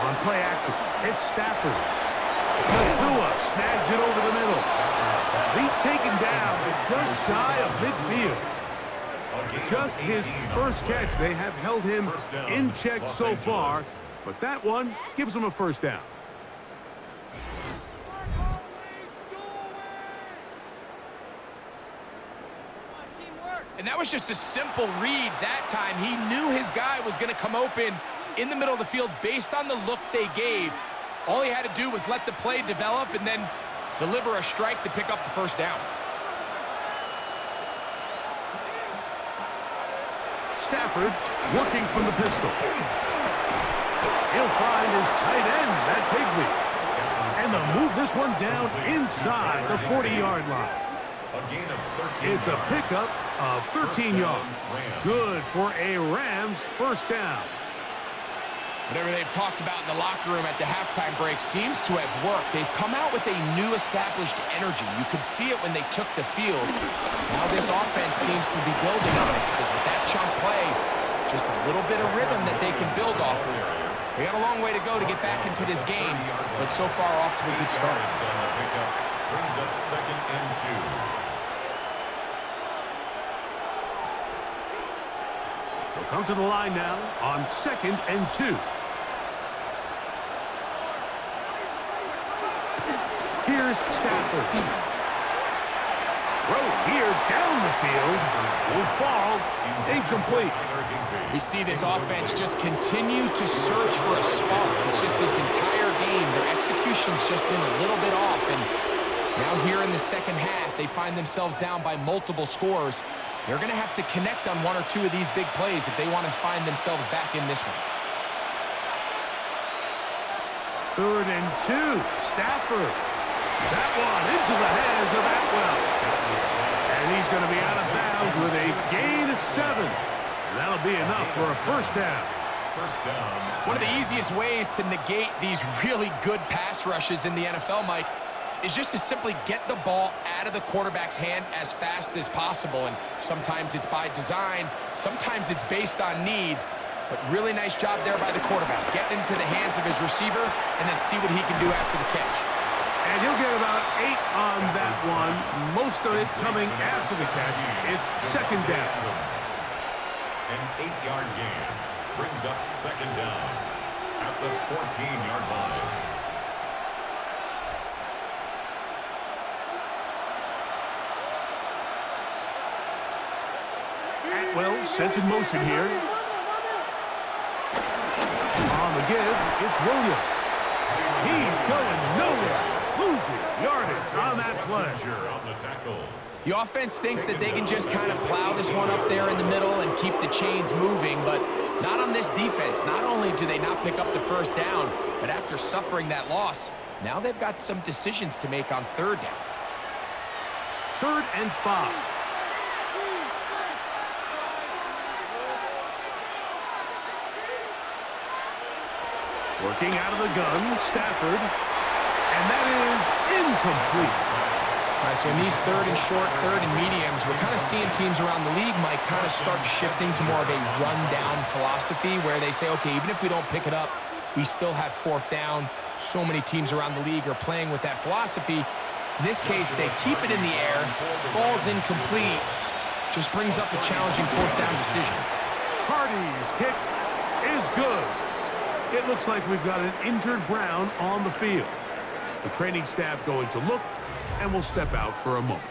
Speaker 2: On play action, it's Stafford. Nakua snags it over the middle. He's taken down, but just shy of midfield. Just his first catch. They have held him in check so far, but that one gives him a 1st down.
Speaker 3: And that was just a simple read that time. He knew his guy was going to come open in the middle of the field based on the look they gave. All he had to do was let the play develop and then deliver a strike to pick up the 1st down.
Speaker 2: Stafford working from the pistol. He'll find his tight end. That's Higbee. And they'll move this one down inside the 40-yard line. It's a pickup of 13 yards. Good for a Rams 1st down.
Speaker 3: Whatever they've talked about in the locker room at the halftime break seems to have worked. They've come out with a new established energy. You could see it when they took the field. Now this offense seems to be building on it because with that chunk play, just a little bit of rhythm that they can build off of. They got a long way to go to get back into this game, but so far off to a good start.
Speaker 1: Brings up 2nd and 2.
Speaker 2: They'll come to the line now on 2nd and 2. Here's Stafford. Throw here down the field. Will fall. Incomplete.
Speaker 3: We see this offense just continue to search for a spark. It's just this entire game. Their execution's just been a little bit off. And now here in the 2nd half, they find themselves down by multiple scores. They're going to have to connect on 1 or 2 of these big plays if they want to find themselves back in this one.
Speaker 2: 3rd and 2. Stafford. That one into the hands of Atwell. And he's going to be out of bounds with a gain of 7. And that'll be enough for a 1st down.
Speaker 3: One of the easiest ways to negate these really good pass rushes in the NFL, Mike, is just to simply get the ball out of the quarterback's hand as fast as possible. And sometimes it's by design, sometimes it's based on need. But really nice job there by the quarterback, getting into the hands of his receiver and then see what he can do after the catch.
Speaker 2: And he'll get about 8 on that one, most of it coming after the catch. It's 2nd down.
Speaker 1: An 8-yard gain brings up 2nd down at the 14-yard line.
Speaker 2: well, sent in motion here. On the give, it's Williams. He's going nowhere. Losing yardage on that play.
Speaker 3: The offense thinks that they can just kind of plow this one up there in the middle and keep the chains moving, but not on this defense. Not only do they not pick up the first down, but after suffering that loss, now they've got some decisions to make on third down.
Speaker 2: 3rd and 5. Working out of the gun, Stafford. And that is incomplete.
Speaker 3: All right, so in these 3rd and short, 3rd and mediums, we're kind of seeing teams around the league might kind of start shifting to more of a run-down philosophy where they say, okay, even if we don't pick it up, we still have 4th down. So many teams around the league are playing with that philosophy. In this case, they keep it in the air, falls incomplete, just brings up a challenging 4th down decision.
Speaker 2: Hardy's kick is good. It looks like we've got an injured Brown on the field. The training staff going to look, and we'll step out for a moment.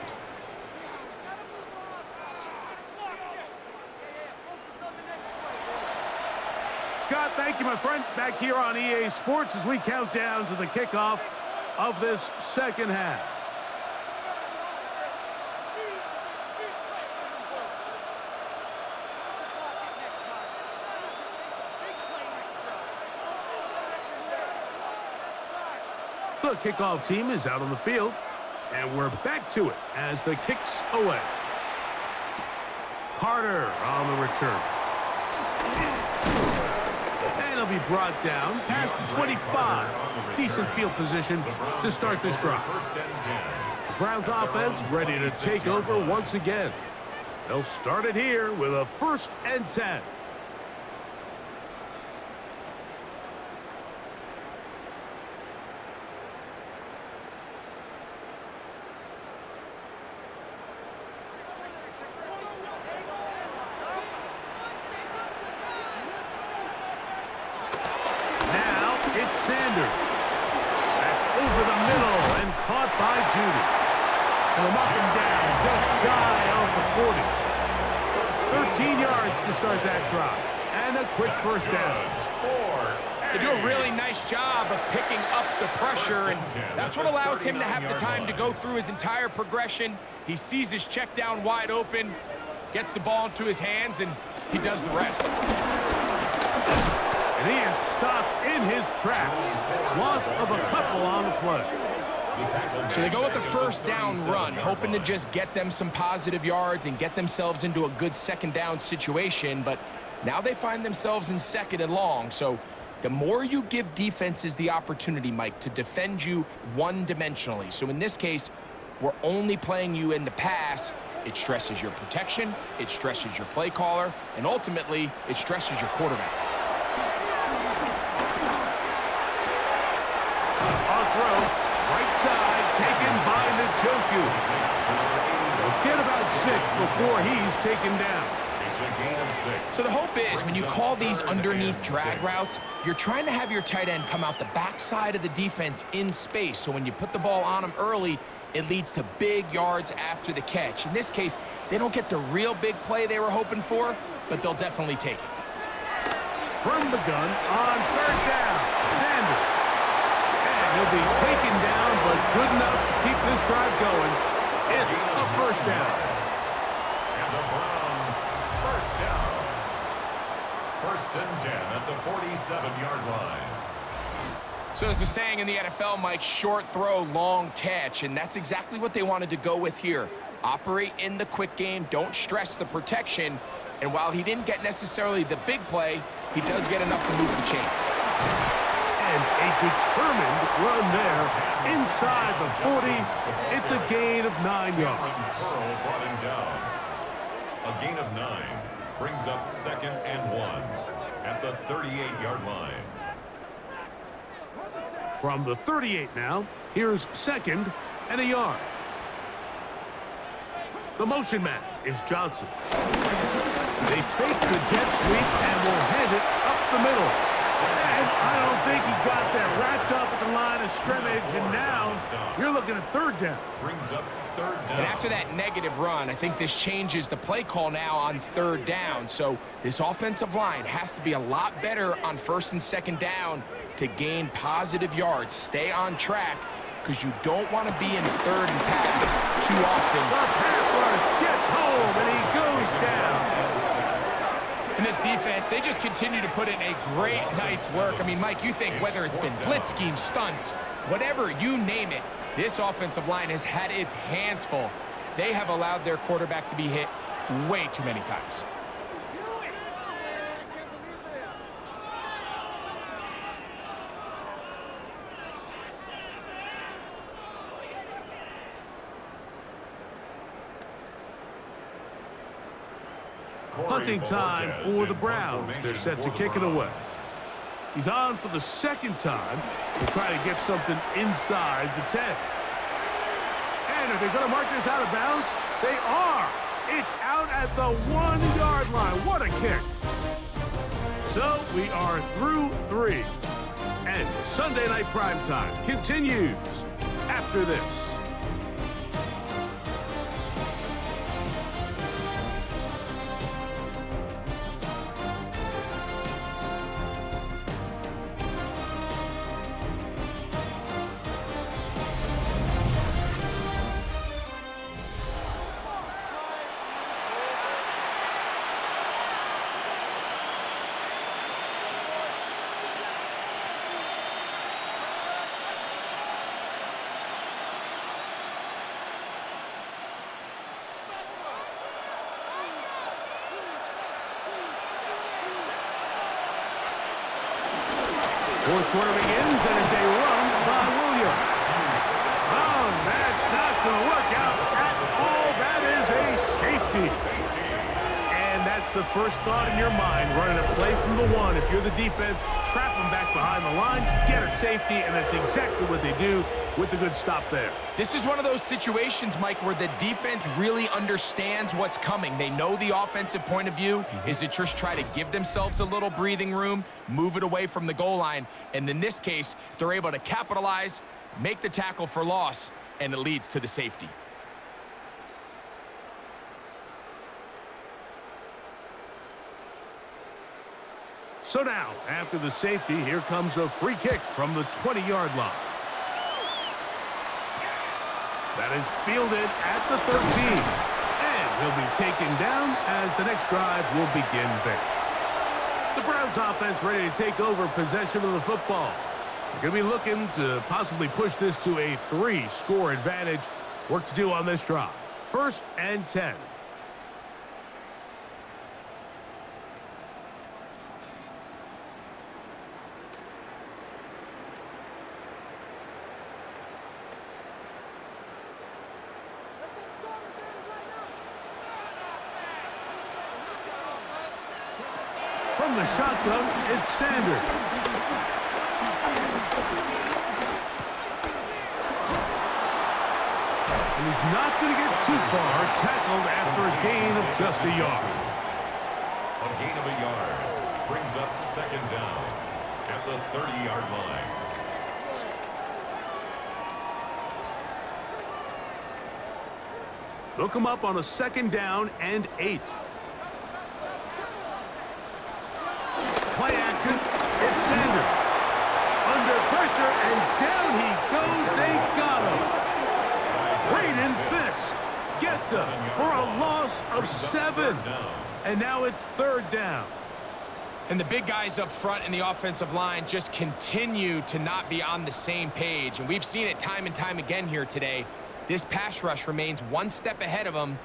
Speaker 2: Scott, thank you, my friend. Back here on EA Sports as we count down to the kickoff of this second half. The kickoff team is out on the field, and we're back to it as the kick's away. Carter on the return. And he'll be brought down past the 25. Decent field position to start this drive. The Browns offense ready to take over once again. They'll start it here with a 1st and 10. Sanders. That's over the middle and caught by Judy. And they'll knock him down just shy of the 40. 13 yards to start that drive. And a quick 1st down.
Speaker 3: They do a really nice job of picking up the pressure, and that's what allows him to have the time to go through his entire progression. He sees his check down wide open, gets the ball into his hands, and he does the rest.
Speaker 2: And he is stopped in his tracks. Loss of a couple on the play.
Speaker 3: So they go with the 1st down run, hoping to just get them some positive yards and get themselves into a good 2nd down situation. But now they find themselves in 2nd and long. So the more you give defenses the opportunity, Mike, to defend you one-dimensionally. So in this case, we're only playing you in the pass. It stresses your protection, it stresses your play caller, and ultimately, it stresses your quarterback.
Speaker 2: Right side, taken by Njoku. He'll get about 6 before he's taken down.
Speaker 1: It's a gain of 6.
Speaker 3: So the hope is when you call these underneath drag routes, you're trying to have your tight end come out the backside of the defense in space. So when you put the ball on him early, it leads to big yards after the catch. In this case, they don't get the real big play they were hoping for, but they'll definitely take it.
Speaker 2: From the gun on 3rd down, Sanders. He'll be taken down, but good enough to keep this drive going. It's a 1st down.
Speaker 1: And the Browns, 1st down. 1st and 10 at the 47-yard line.
Speaker 3: So there's a saying in the NFL, Mike, short throw, long catch, and that's exactly what they wanted to go with here. Operate in the quick game, don't stress the protection, and while he didn't get necessarily the big play, he does get enough to move the chains.
Speaker 2: And a determined run there inside the 40. It's a gain of 9 yards.
Speaker 1: Brought him down. A gain of 9 brings up 2nd and 1 at the 38-yard line.
Speaker 2: From the 38 now, here's 2nd and a yard. The motion man is Johnson. They fake the jet sweep and will hand it up the middle. And I don't think he's got that wrapped up at the line line of scrimmage, and now you're looking at third down.
Speaker 1: Brings up third down.
Speaker 3: And after that negative run, I think this changes the play call now on third down. So this offensive line has to be a lot better on first and second down to gain positive yards. Stay on track, because you don't want to be in third and pass too often.
Speaker 2: The pass rush gets home, and he goes down.
Speaker 3: And this defense, they just continue to put in a great night's work. I mean, Mike, you think whether it's been blitz schemes, stunts, whatever, you name it, this offensive line has had its hands full. They have allowed their quarterback to be hit way too many times.
Speaker 2: Punting time for the Browns. They're set to kick it away. He's on for the second time to try to get something inside the 10. And are they going to mark this out of bounds? They are. It's out at the 1-yard line. What a kick. So we are through 3. And Sunday Night Primetime continues after this. Fourth quarter begins, and it's a run by Williams. Oh, that's not going to work out at all. That is a safety. And that's the first thought in your mind, running a play from the 1. If you're the defense, trap them back behind the line, get a safety, and that's exactly what they do with the good stop there.
Speaker 3: This is one of those situations, Mike, where the defense really understands what's coming. They know the offensive point of view is to just try to give themselves a little breathing room, move it away from the goal line, and in this case, they're able to capitalize, make the tackle for loss, and it leads to the safety.
Speaker 2: So now, after the safety, here comes a free kick from the 20-yard line. That is fielded at the 13. And he'll be taken down as the next drive will begin there. The Browns offense ready to take over possession of the football. They're going to be looking to possibly push this to a 3-score advantage. Work to do on this drive. 1st and 10. From the shotgun, it's Sanders. And he's not going to get too far, tackled after a gain of just a yard.
Speaker 1: A gain of a yard brings up 2nd down at the 30-yard line.
Speaker 2: Look him up on a 2nd down and 8. Play action, it's Sanders. Under pressure, and down he goes. They got him. Braden Fisk gets him for a loss of 7. And now it's 3rd down.
Speaker 3: And the big guys up front in the offensive line just continue to not be on the same page. And we've seen it time and time again here today. This pass rush remains one step ahead of them,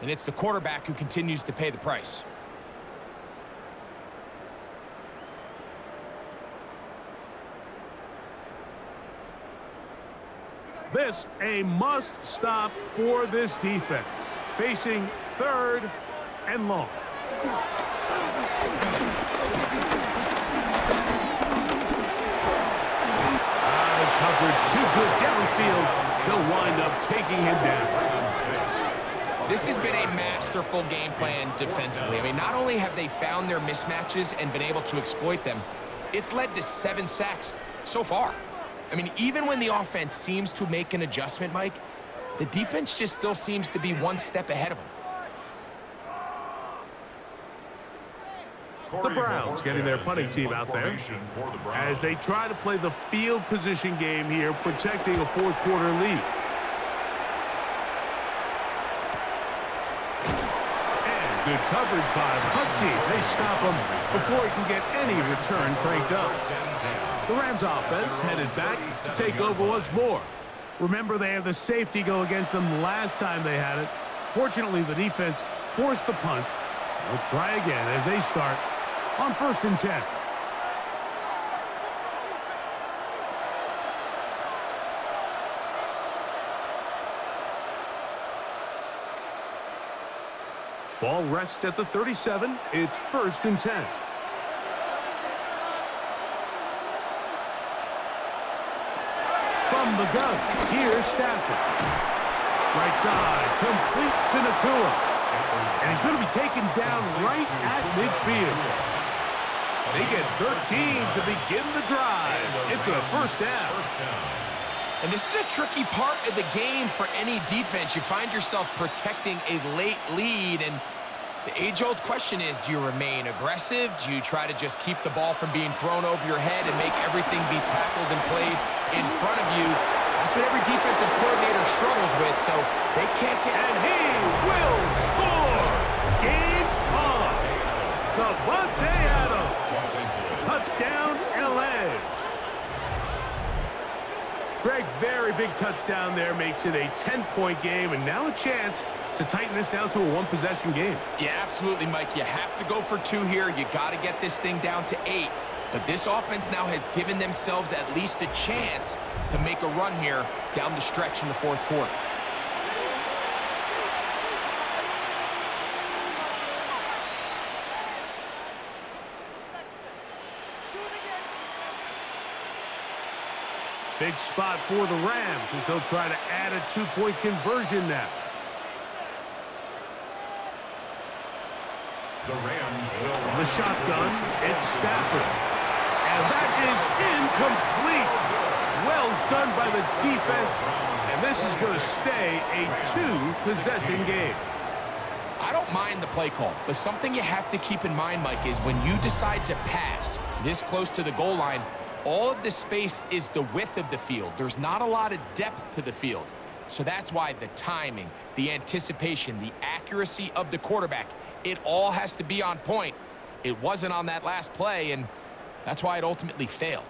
Speaker 3: and it's the quarterback who continues to pay the price.
Speaker 2: This a must-stop for this defense. Facing 3rd and long. The coverage too good downfield. He'll wind up taking him down.
Speaker 3: This has been a masterful game plan defensively. I mean, not only have they found their mismatches and been able to exploit them, it's led to 7 sacks so far. I mean, even when the offense seems to make an adjustment, Mike, the defense just still seems to be one step ahead of them.
Speaker 2: The Browns getting their punting team out there as they try to play the field position game here, protecting a fourth-quarter lead. And good coverage by the punt team. They stop him before he can get any return cranked up. The Rams offense headed back to take over once more. Remember, they had the safety go against them last time they had it. Fortunately, the defense forced the punt. They'll try again as they start on 1st and 10. Ball rests at the 37. It's 1st and 10. From the gun, here's Stafford. Right side, complete to Nakua. And he's going to be taken down right at midfield. They get 13 to begin the drive. It's a 1st down.
Speaker 3: And this is a tricky part of the game for any defense. You find yourself protecting a late lead, and the age-old question is, do you remain aggressive? Do you try to just keep the ball from being thrown over your head and make everything be tackled and played in front of you? That's what every defensive coordinator struggles with, so they can't get...
Speaker 2: And he will score! Game on! Davante Adams! Touchdown, L.A. Greg, very big touchdown there, makes it a 10-point game, and now a chance to tighten this down to a one-possession game.
Speaker 3: Yeah, absolutely, Mike. You have to go for 2 here. You got to get this thing down to 8. But this offense now has given themselves at least a chance to make a run here down the stretch in the 4th quarter.
Speaker 2: Big spot for the Rams as they'll try to add a 2-point conversion now.
Speaker 1: The Rams will...
Speaker 2: The shotgun, it's Stafford. And that is incomplete. Well done by the defense. And this is going to stay a 2-possession game.
Speaker 3: I don't mind the play call, but something you have to keep in mind, Mike, is when you decide to pass this close to the goal line, all of the space is the width of the field. There's not a lot of depth to the field. So that's why the timing, the anticipation, the accuracy of the quarterback, it all has to be on point. It wasn't on that last play, and that's why it ultimately failed.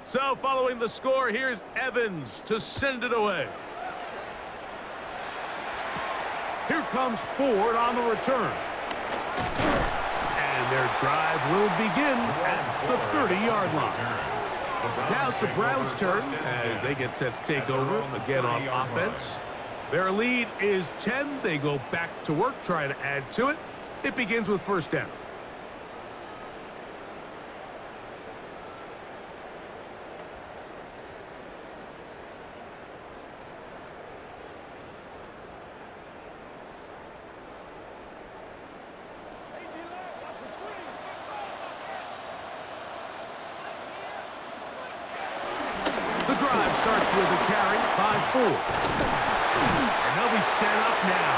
Speaker 2: So following the score, here's Evans to send it away. Here comes Ford on the return. And their drive will begin at the 30-yard line. Now it's the Browns' turn as they get set to take over again on offense. Their lead is 10. They go back to work, trying to add to it. It begins with 1st down. The drive starts with a carry by Ford. And they'll be set up now.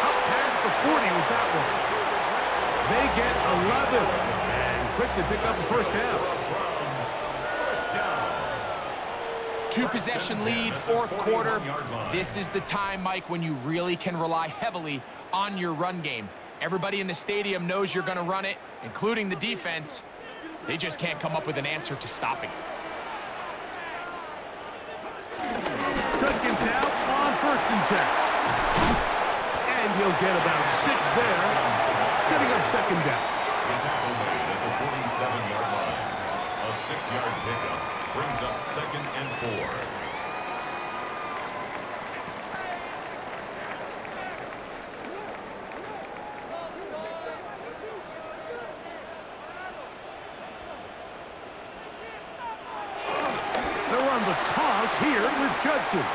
Speaker 2: Up past the 40 with that one. They get 11. And quickly pick up the 1st down.
Speaker 3: 2-possession lead, 4th quarter. This is the time, Mike, when you really can rely heavily on your run game. Everybody in the stadium knows you're going to run it, including the defense. They just can't come up with an answer to stopping it.
Speaker 2: Judkins out on 1st and 10. And he'll get about 6 there, setting up 2nd down.
Speaker 1: The tackle made at the 47-yard line. A 6-yard pickup brings up 2nd and 4.
Speaker 2: Toss here with Judkins.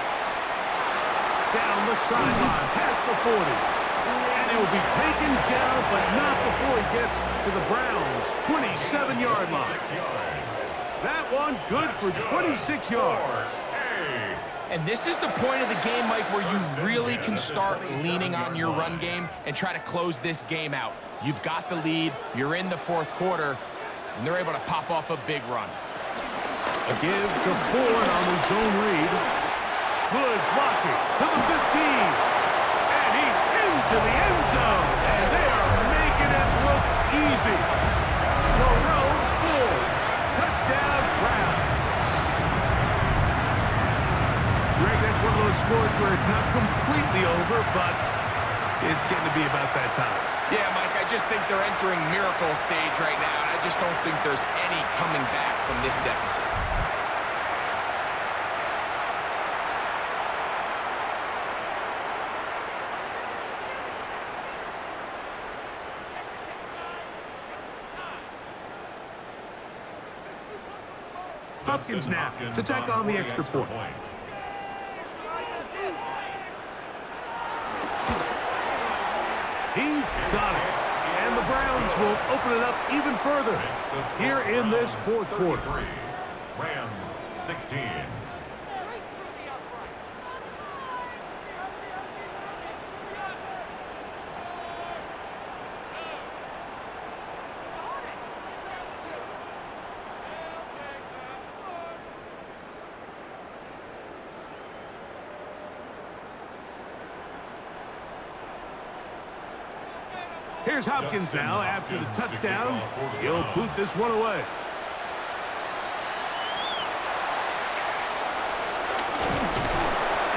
Speaker 2: Down the sideline, past the 40. And he will be taken down, but not before he gets to the Browns' 27-yard line.
Speaker 1: 6 yards.
Speaker 2: That one good for 26 yards.
Speaker 3: And this is the point of the game, Mike, where you really can start leaning on your run game and try to close this game out. You've got the lead, you're in the fourth quarter, and they're able to pop off a big run.
Speaker 2: A give to Ford on the zone read. Good blocking to the 15. And he's into the end zone. And they are making it look easy. The road full. Touchdown, Browns. Greg, that's one of those scores where it's not completely over, but it's getting to be about that time.
Speaker 3: Yeah, Mike, I just think they're entering miracle stage right now, and I just don't think there's any coming back from this deficit.
Speaker 2: Hopkins now to tack on the extra point. He's got it. And the Browns will open it up even further here in this fourth quarter.
Speaker 1: Rams 16.
Speaker 2: Here's Hopkins now after the touchdown. He'll boot this one away.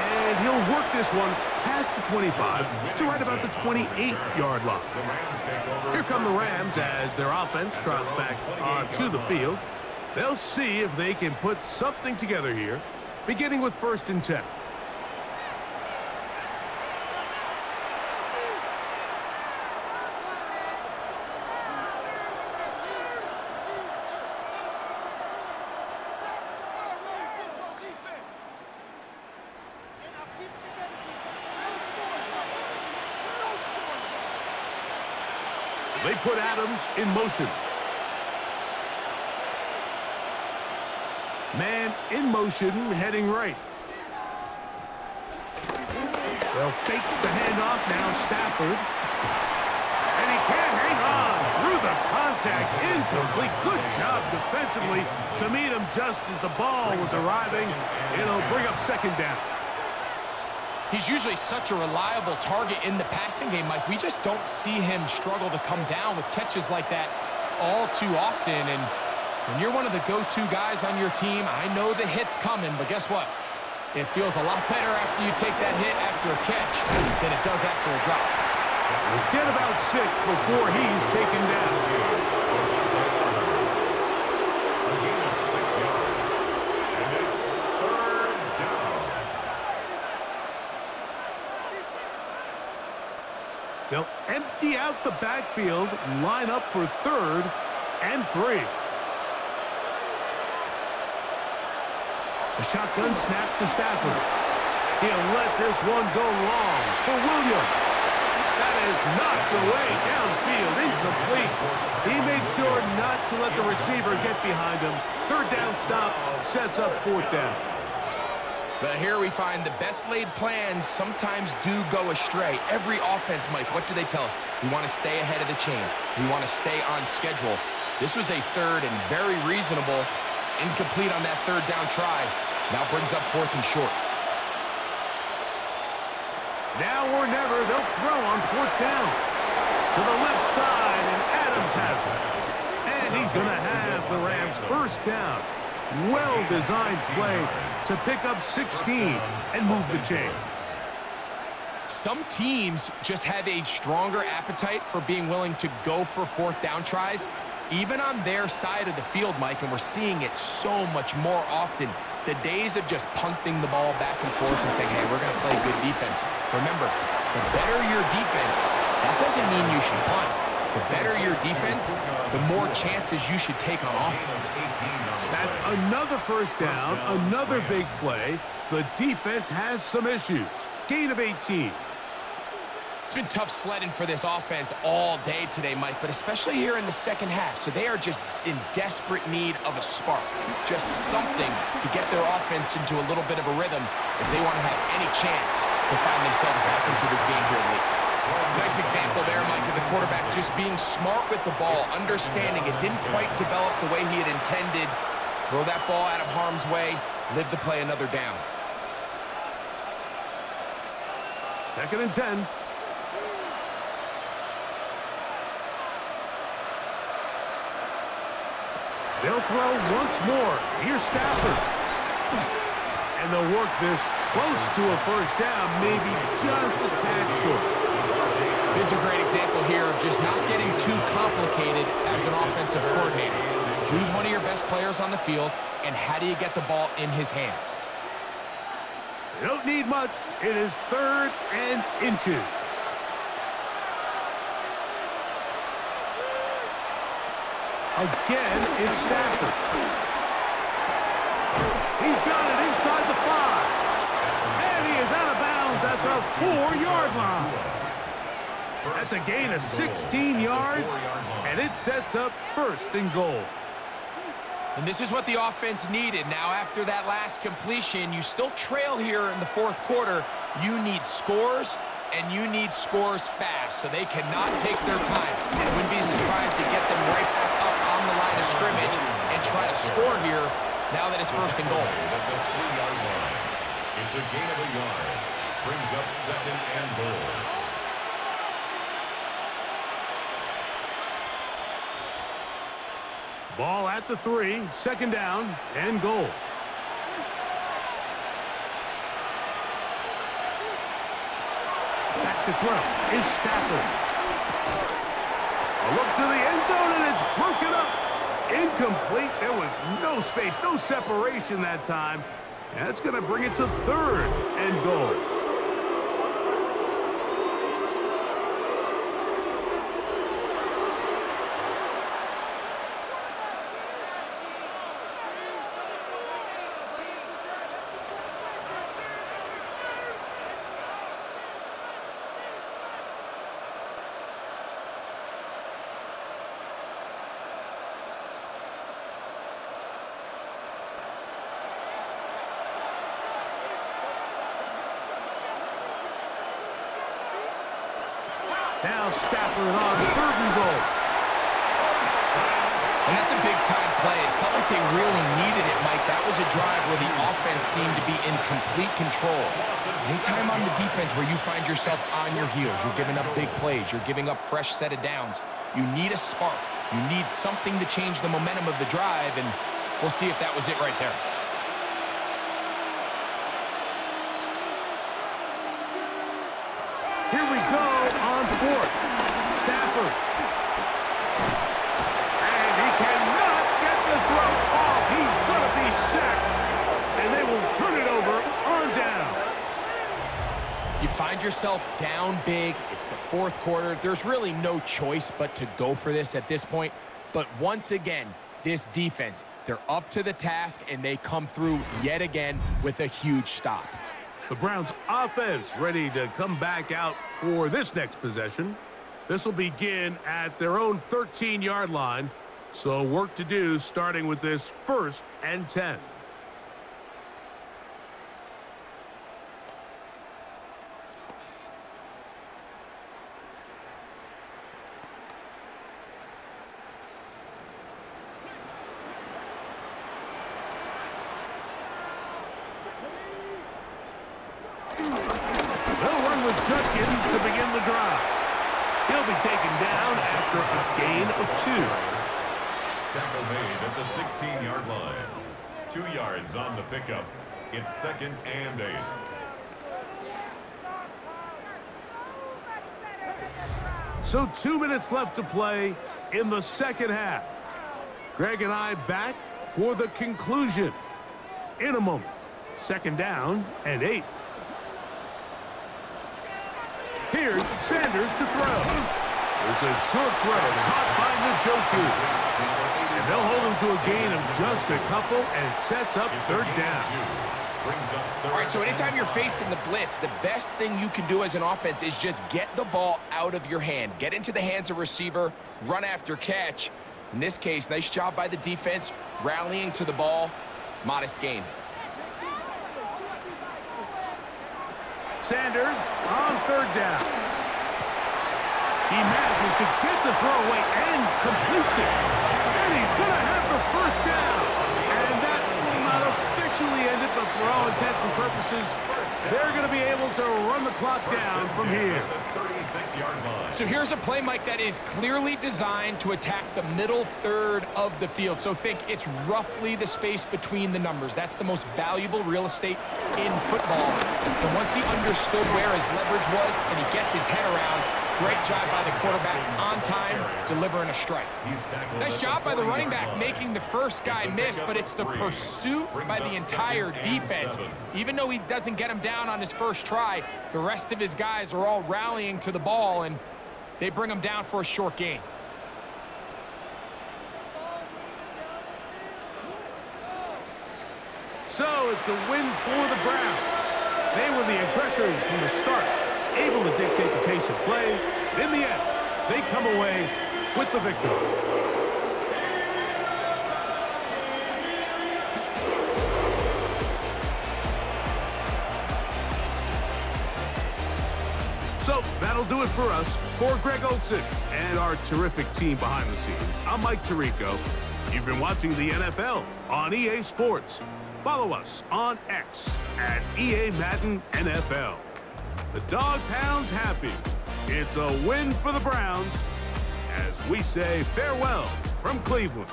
Speaker 2: And he'll work this one past the 25 to right about the 28-yard line. Here come the Rams as their offense trots back onto the field. They'll see if they can put something together here, beginning with 1st and 10. They put Adams in motion. Man in motion, heading right. They'll fake the handoff now, Stafford. And he can't hang on through the contact. Incomplete. Good job defensively to meet him just as the ball was arriving. It'll bring up 2nd down.
Speaker 3: He's usually such a reliable target in the passing game, Mike. We just don't see him struggle to come down with catches like that all too often. And when you're one of the go-to guys on your team, I know the hit's coming, but guess what? It feels a lot better after you take that hit after a catch than it does after a drop.
Speaker 2: We'll get about 6 before he's taken down.
Speaker 1: A gain of 6 yards. And it's 3rd down.
Speaker 2: They'll empty out the backfield, line up for 3rd and 3. A shotgun snap to Stafford. He'll let this one go long for Williams. That is knocked away downfield, incomplete. He made sure not to let the receiver get behind him. 3rd down stop sets up 4th down.
Speaker 3: But here we find the best laid plans sometimes do go astray. Every offense, Mike, what do they tell us? We want to stay ahead of the chains. We want to stay on schedule. This was a 3rd and very reasonable. Incomplete on that 3rd down try. Now brings up 4th and short.
Speaker 2: Now or never, they'll throw on 4th down. To the left side, and Adams has it. And he's going to have the Rams 1st down. Well-designed play to pick up 16 and move the chains.
Speaker 3: Some teams just have a stronger appetite for being willing to go for 4th down tries, even on their side of the field, Mike, and we're seeing it so much more often. The days of just punting the ball back and forth and saying, hey, we're going to play good defense. Remember, the better your defense, that doesn't mean you should punt. The better your defense, the more chances you should take on offense.
Speaker 2: That's another 1st down, another big play. The defense has some issues. Gain of 18.
Speaker 3: It's been tough sledding for this offense all day today, Mike, but especially here in the second half. So they are just in desperate need of a spark, just something to get their offense into a little bit of a rhythm if they want to have any chance to find themselves back into this game here late. Nice example there, Mike, of the quarterback just being smart with the ball, understanding it didn't quite develop the way he had intended. Throw that ball out of harm's way, live to play another down.
Speaker 2: 2nd and 10. They'll throw once more. Here's Stafford. And they'll work this close to a first down, maybe just a tad short.
Speaker 3: This is a great example here of just not getting too complicated as an offensive coordinator. Who's one of your best players on the field, and how do you get the ball in his hands?
Speaker 2: They don't need much. It is 3rd and inches. Again, it's Stafford. He's got it inside the 5. And he is out of bounds at the 4-yard line. That's a gain of 16 yards, and it sets up 1st and goal.
Speaker 3: And this is what the offense needed. Now, after that last completion, you still trail here in the 4th quarter. You need scores, and you need scores fast, so they cannot take their time. I wouldn't be surprised to get them right back up on the line of scrimmage and try to score here now that it's 1st and goal.
Speaker 1: At the 3-yard line. It's a gain of a yard. Brings up 2nd and goal.
Speaker 2: Ball at the 3, 2nd down and goal. Back to throw is Stafford. A look to the end zone, and it's broken up. Incomplete. There was no space, no separation that time. And that's going to bring it to 3rd and goal. Now Stafford on 3rd and goal.
Speaker 3: And that's a big-time play. It felt like they really needed it, Mike. That was a drive where the offense seemed to be in complete control. Anytime on the defense where you find yourself on your heels, you're giving up big plays, you're giving up fresh set of downs, you need a spark. You need something to change the momentum of the drive, and we'll see if that was it right there.
Speaker 2: Here we go on 4th. Stafford. And he cannot get the throw off. He's going to be sacked. And they will turn it over on down.
Speaker 3: You find yourself down big. It's the 4th quarter. There's really no choice but to go for this at this point. But once again, this defense, they're up to the task, and they come through yet again with a huge stop.
Speaker 2: The Browns offense ready to come back out for this next possession. This will begin at their own 13-yard line. So work to do starting with this 1st and 10. Judkins to begin the drive. He'll be taken down after a gain of 2.
Speaker 1: Tackle made at the 16-yard line. 2 yards on the pickup. It's 2nd and 8.
Speaker 2: So 2 minutes left to play in the second half. Greg and I back for the conclusion in a moment. 2nd down and 8. Here's Sanders to throw. There's a short throw caught by Njoku. And they'll hold him to a gain of just a couple and sets up 3rd down.
Speaker 1: Brings up third.
Speaker 3: All right, so anytime you're facing the blitz, the best thing you can do as an offense is just get the ball out of your hand. Get into the hands of receiver, run after catch. In this case, nice job by the defense, rallying to the ball. Modest gain.
Speaker 2: Sanders on third down. He manages to get the throw away and completes it. And he's going to have the first down. And that will not officially end it, but for all intents and purposes, they're going to be able to run the clock down from here.
Speaker 1: 36-yard line.
Speaker 3: So here's a play, Mike, that is clearly designed to attack the middle third of the field. So think it's roughly the space between the numbers. That's the most valuable real estate in football. And once he understood where his leverage was and he gets his head around, great job by the quarterback on time, delivering a strike. Nice job by the running back making the first guy miss, but it's the pursuit by the entire defense. Even though he doesn't get him down on his first try, the rest of his guys are all rallying to the ball, and they bring him down for a short gain.
Speaker 2: So it's a win for the Browns. They were the aggressors from the start, able to dictate the pace of play. In the end, they come away with the victory. So that'll do it for us. For Greg Olson and our terrific team behind the scenes, I'm Mike Tirico. You've been watching the NFL on EA Sports. Follow us on X at EA Madden NFL. The dog pound's happy. It's a win for the Browns as we say farewell from Cleveland.